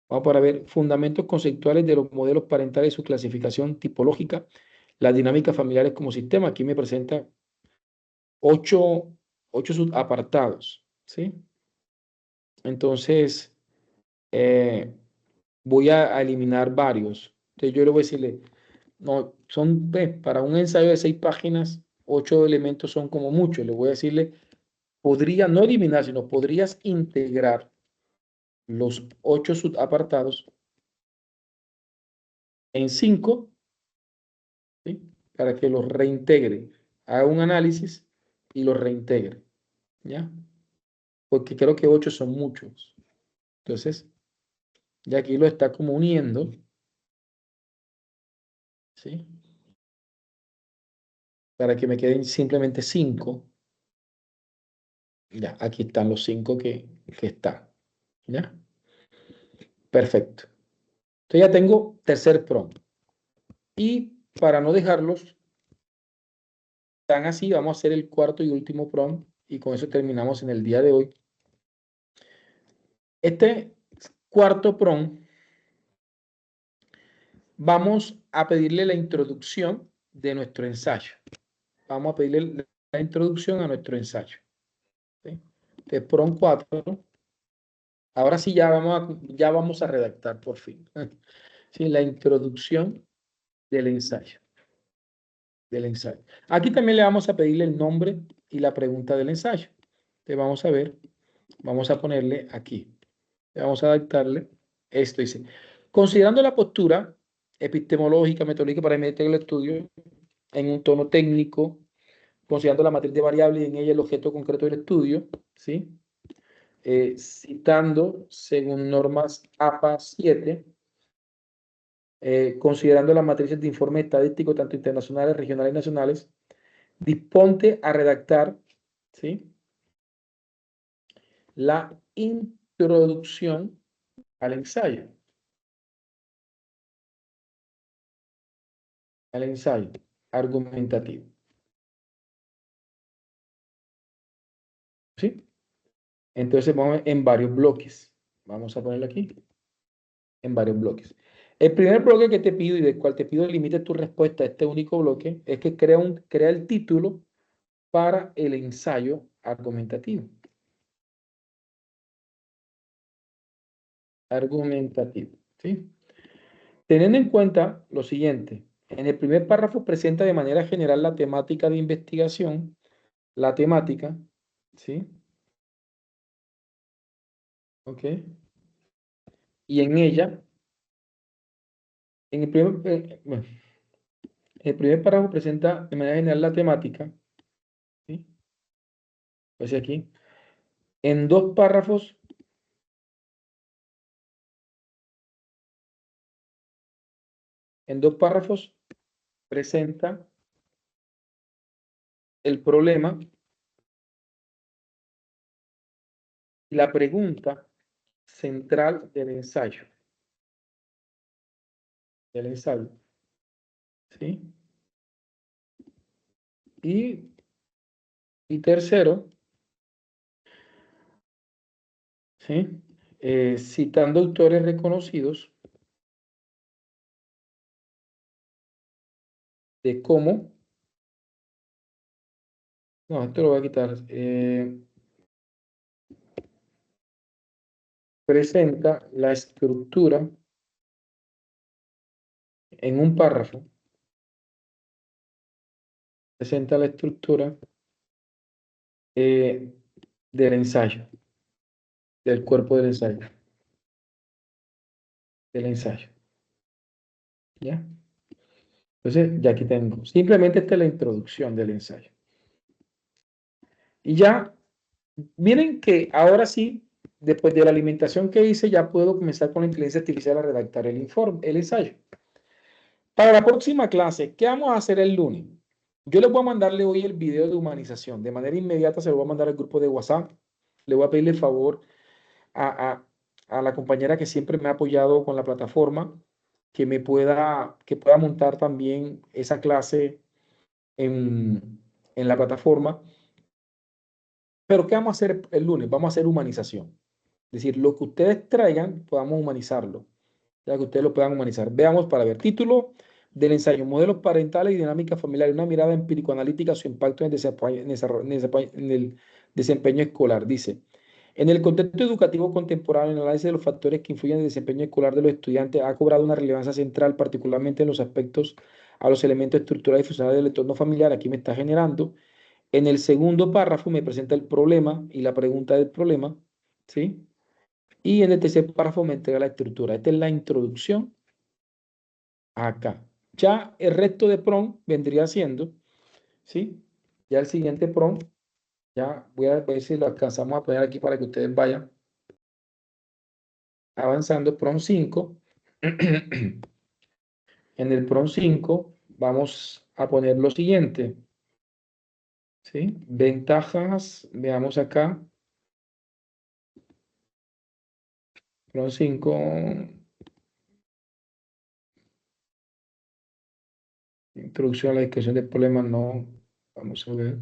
Vamos para ver fundamentos conceptuales de los modelos parentales y su clasificación tipológica, las dinámicas familiares como sistema. Aquí me presenta 8 subapartados, ¿sí? Entonces, eh, voy a eliminar varios. Entonces, yo le voy a decirle, no, son, para un ensayo de 6 páginas, 8 elementos son como mucho. Le voy a decirle, podría no eliminar, sino podrías integrar los 8 subapartados en 5, ¿sí? Para que los reintegre. Haga un análisis y los reintegre, ¿ya? Porque creo que 8 son muchos. Entonces, ya aquí lo está como uniendo, ¿sí? Para que me queden simplemente 5. Ya, aquí están los 5 que están. ¿Ya? Perfecto. Entonces ya tengo tercer prompt. Y para no dejarlos tan así, vamos a hacer el cuarto y último prompt. Y con eso terminamos en el día de hoy. Este cuarto prompt, vamos a pedirle la introducción de nuestro ensayo. Vamos a pedirle la introducción a nuestro ensayo. ¿Sí? Entonces, prompt 4. Ahora sí ya vamos a redactar por fin. Sí, la introducción del ensayo. Aquí también le vamos a pedirle el nombre y la pregunta del ensayo. Entonces vamos a ver, vamos a ponerle aquí. Vamos a adaptarle esto. Dice, considerando la postura epistemológica, metodológica para meter el estudio en un tono técnico, considerando la matriz de variables y en ella el objeto concreto del estudio, ¿sí? Citando según normas APA 7, considerando las matrices de informe estadístico, tanto internacionales, regionales y nacionales, disponte a redactar, ¿sí?, la introducción al ensayo. al ensayo argumentativo. ¿Sí? Entonces vamos en varios bloques. Vamos a ponerlo aquí. En varios bloques. El primer bloque que te pido y del cual te pido limite tu respuesta a este único bloque es que crea el título para el ensayo argumentativo. Argumentativo. ¿Sí? Teniendo en cuenta lo siguiente, en el primer párrafo presenta de manera general la temática de investigación, la temática, ¿sí? ¿Ok? Y en ella, en bueno, el primer párrafo presenta de manera general la temática, ¿sí? Pues aquí, en dos párrafos, presenta el problema y la pregunta central del ensayo, ¿sí? Y tercero, ¿sí? Citando autores reconocidos de cómo, no, esto lo voy a quitar, presenta la estructura en un párrafo, presenta la estructura del ensayo, del cuerpo del ensayo, ¿ya? Entonces, ya aquí tengo, simplemente esta es la introducción del ensayo. Y ya, miren que ahora sí, después de la alimentación que hice, ya puedo comenzar con la inteligencia artificial a redactar el informe, el ensayo. Para la próxima clase, ¿qué vamos a hacer el lunes? Yo les voy a mandarle hoy el video de humanización. De manera inmediata se lo voy a mandar al grupo de WhatsApp. Le voy a pedirle favor a la compañera que siempre me ha apoyado con la plataforma, que pueda montar también esa clase en la plataforma. Pero ¿qué vamos a hacer el lunes? Vamos a hacer humanización. Es decir, lo que ustedes traigan, podamos humanizarlo. Ya que ustedes lo puedan humanizar. Veamos para ver. Título del ensayo: Modelos parentales y dinámica familiar. Una mirada empírico-analítica, su impacto en el desempeño escolar. Dice, en el contexto educativo contemporáneo, el análisis de los factores que influyen en el desempeño escolar de los estudiantes ha cobrado una relevancia central, particularmente en los aspectos a los elementos estructurales y funcionales del entorno familiar. Aquí me está generando. En el segundo párrafo me presenta el problema y la pregunta del problema, ¿sí? Y en el tercer párrafo me entrega la estructura. Esta es la introducción acá. Ya el resto de prompt vendría siendo, ¿sí? Ya el siguiente prompt, ya voy a ver si lo alcanzamos a poner aquí para que ustedes vayan avanzando. Prompt 5. En el prompt 5 vamos a poner lo siguiente, ¿sí? Ventajas, veamos acá. Prompt 5. Introducción a la discusión de problemas, no. Vamos a ver.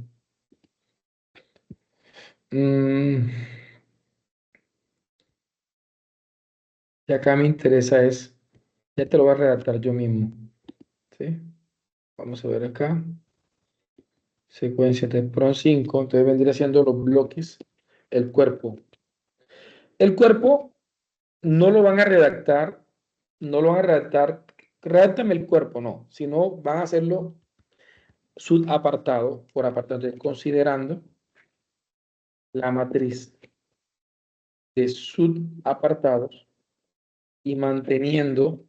Y acá me interesa es, ya te lo voy a redactar yo mismo. ¿Sí? Vamos a ver acá. Secuencia de PRON 5. Entonces vendría siendo los bloques. El cuerpo. El cuerpo no lo van a redactar. No lo van a redactar. Redáctame el cuerpo, no. Sino van a hacerlo subapartado por apartado. Entonces, considerando la matriz de subapartados y manteniendo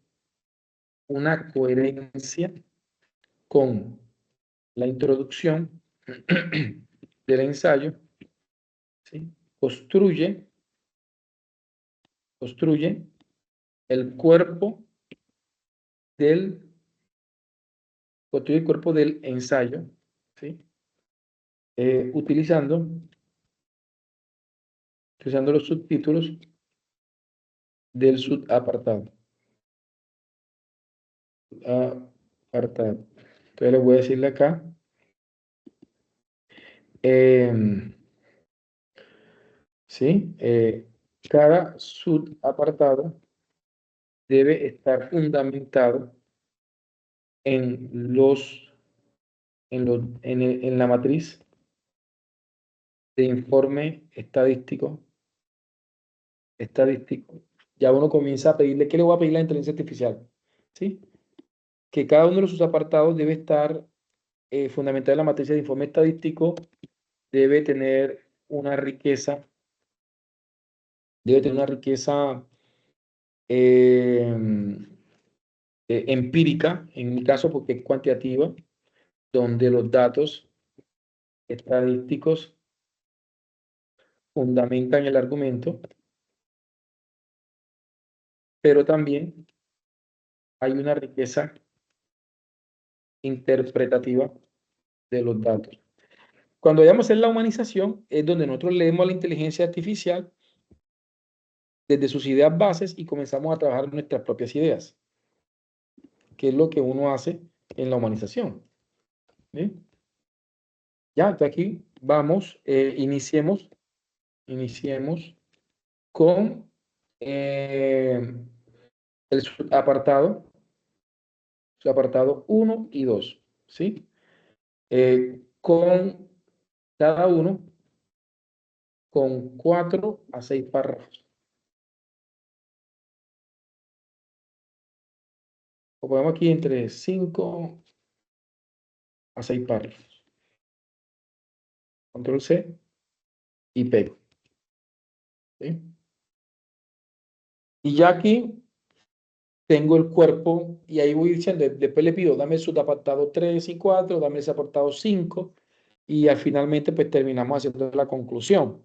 una coherencia con la introducción del ensayo, ¿sí? Construye el cuerpo del, construye el cuerpo del ensayo, ¿sí? Utilizando los subtítulos del subapartado. Apartado. Entonces les voy a decirle acá. ¿Sí? Cada subapartado debe estar fundamentado en en la matriz de informe estadístico. Ya uno comienza a pedirle, ¿qué le voy a pedir a la inteligencia artificial? ¿Sí? Que cada uno de los subapartados debe estar fundamentado en la matriz de informe estadístico, debe tener una riqueza, debe tener una riqueza eh, empírica, en mi caso porque es cuantitativa, donde los datos estadísticos fundamentan el argumento, pero también hay una riqueza interpretativa de los datos. Cuando vayamos a hacer la humanización, es donde nosotros leemos a la inteligencia artificial desde sus ideas bases y comenzamos a trabajar nuestras propias ideas, que es lo que uno hace en la humanización. ¿Sí? Ya, entonces aquí vamos, iniciemos con el apartado 1 y 2, ¿sí? Con cada uno con 4 a 6 párrafos. Lo ponemos aquí entre 5 a 6 párrafos. Control C y pego. ¿Sí? Y ya aquí tengo el cuerpo y ahí voy diciendo, después le pido, dame su apartado 3 y 4, dame ese apartado 5 y al finalmente pues terminamos haciendo la conclusión.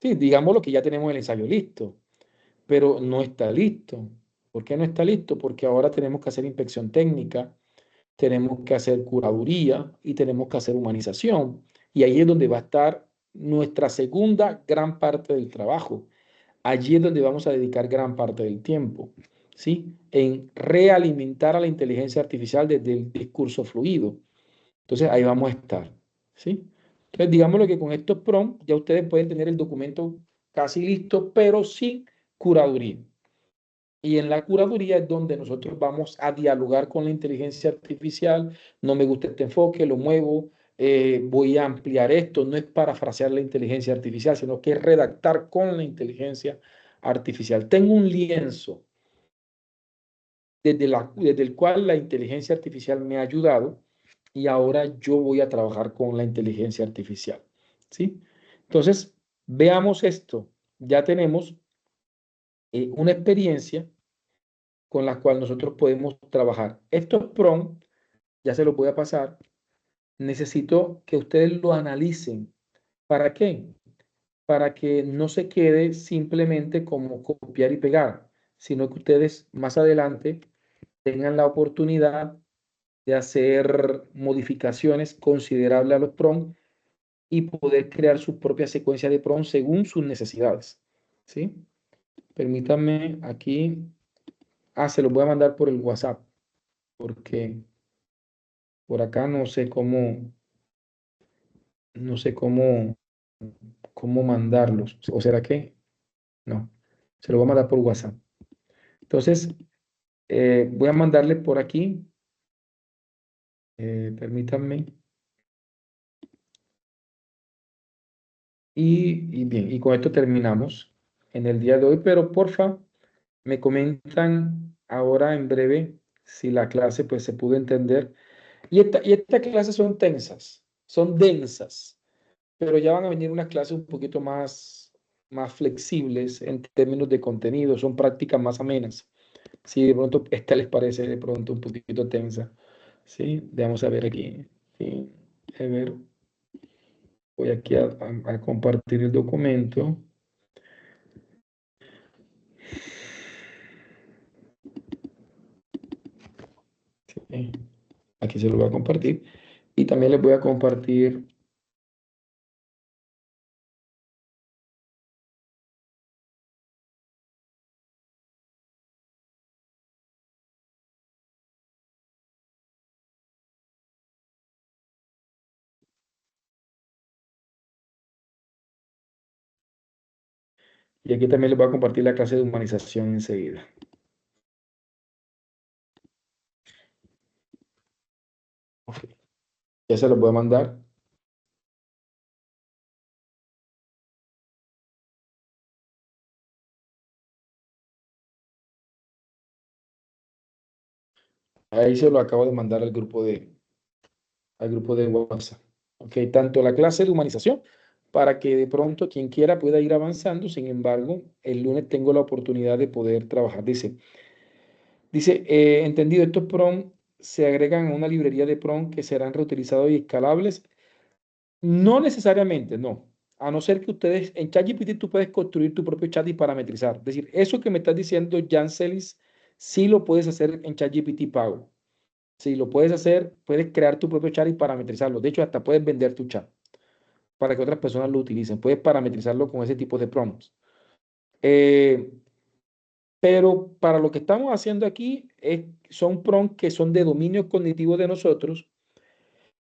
Sí, digamos lo que ya tenemos el ensayo listo, pero no está listo. ¿Por qué no está listo? Porque ahora tenemos que hacer inspección técnica, tenemos que hacer curaduría y tenemos que hacer humanización. Y ahí es donde va a estar nuestra segunda gran parte del trabajo. Allí es donde vamos a dedicar gran parte del tiempo, ¿sí? En realimentar a la inteligencia artificial desde el discurso fluido. Entonces ahí vamos a estar, ¿sí? Entonces digámoslo que con estos prompts ya ustedes pueden tener el documento casi listo, pero sin curaduría. Y en la curaduría es donde nosotros vamos a dialogar con la inteligencia artificial. No me gusta este enfoque, lo muevo, voy a ampliar esto. No es parafrasear la inteligencia artificial, sino que es redactar con la inteligencia artificial. Tengo un lienzo desde el cual la inteligencia artificial me ha ayudado y ahora yo voy a trabajar con la inteligencia artificial. ¿Sí? Entonces, veamos esto. Ya tenemos una experiencia con las cuales nosotros podemos trabajar. Estos prompts, ya se los voy a pasar, necesito que ustedes lo analicen. ¿Para qué? Para que no se quede simplemente como copiar y pegar, sino que ustedes más adelante tengan la oportunidad de hacer modificaciones considerables a los prompts y poder crear su propia secuencia de prompts según sus necesidades. ¿Sí? Permítanme aquí. Se los voy a mandar por el WhatsApp, porque por acá no sé cómo mandarlos. ¿O será que? No, se lo voy a mandar por WhatsApp. Entonces, voy a mandarle por aquí. Permítanme. Y bien, y con esto terminamos en el día de hoy, pero porfa, me comentan ahora en breve si la clase pues se pudo entender. Y estas clases son tensas, son densas, pero ya van a venir unas clases un poquito más flexibles en términos de contenido, son prácticas más amenas. Si de pronto esta les parece de pronto un poquito tensa, ¿sí? Vamos a ver aquí. Sí, a ver, voy aquí a compartir el documento. Sí, aquí se lo voy a compartir. Y también les voy a compartir Y aquí también les voy a compartir la clase de humanización enseguida. Ok. Ya se los voy a mandar. Ahí se lo acabo de mandar al grupo de WhatsApp. Ok, tanto la clase de humanización para que de pronto quien quiera pueda ir avanzando. Sin embargo, el lunes tengo la oportunidad de poder trabajar. Dice, entendido, estos PROM se agregan a una librería de PROM que serán reutilizados y escalables. No necesariamente, no. A no ser que ustedes, en ChatGPT tú puedes construir tu propio chat y parametrizar. Es decir, eso que me estás diciendo, Jancelis, sí lo puedes hacer en ChatGPT pago. Sí, lo puedes hacer, puedes crear tu propio chat y parametrizarlo. De hecho, hasta puedes vender tu chat para que otras personas lo utilicen. Puedes parametrizarlo con ese tipo de prompts. Eh, pero para lo que estamos haciendo aquí son prompts que son de dominio cognitivo de nosotros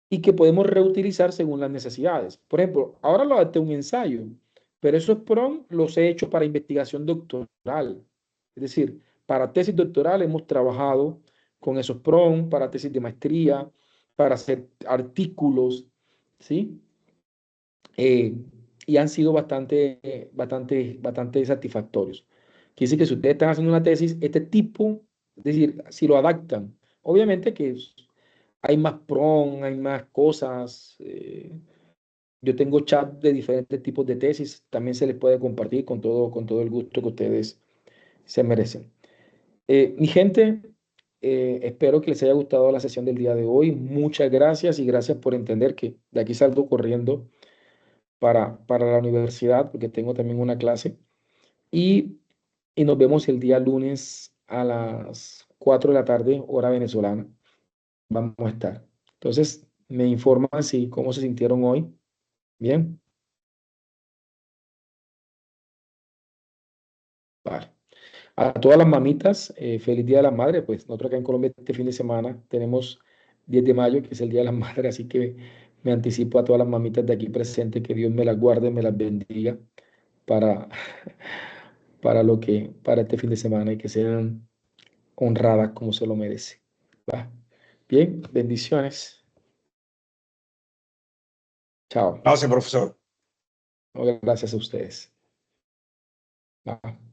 y que podemos reutilizar según las necesidades. Por ejemplo, ahora lo adapté a un ensayo, pero esos prompts los he hecho para investigación doctoral. Es decir, para tesis doctoral hemos trabajado con esos prompts, para tesis de maestría, para hacer artículos, ¿sí? Eh, y han sido bastante satisfactorios. Quiere decir que si ustedes están haciendo una tesis, este tipo, es decir, si lo adaptan, obviamente que hay más prom, hay más cosas. Yo tengo chat de diferentes tipos de tesis, también se les puede compartir con todo el gusto que ustedes se merecen. Mi gente, espero que les haya gustado la sesión del día de hoy. Muchas gracias y gracias por entender que de aquí salgo corriendo para la universidad, porque tengo también una clase. Y, y nos vemos el día lunes a las 4 de la tarde, hora venezolana. Vamos a estar. Entonces, me informan si cómo se sintieron hoy. Bien, vale. A todas las mamitas, feliz Día de las Madres. Pues nosotros acá en Colombia este fin de semana tenemos 10 de mayo, que es el Día de las Madres, así que me anticipo a todas las mamitas de aquí presentes, que Dios me las guarde, me las bendiga para, para este fin de semana y que sean honradas como se lo merece. ¿Va? Bien, bendiciones. Chao. Gracias, profesor. Gracias a ustedes. Va.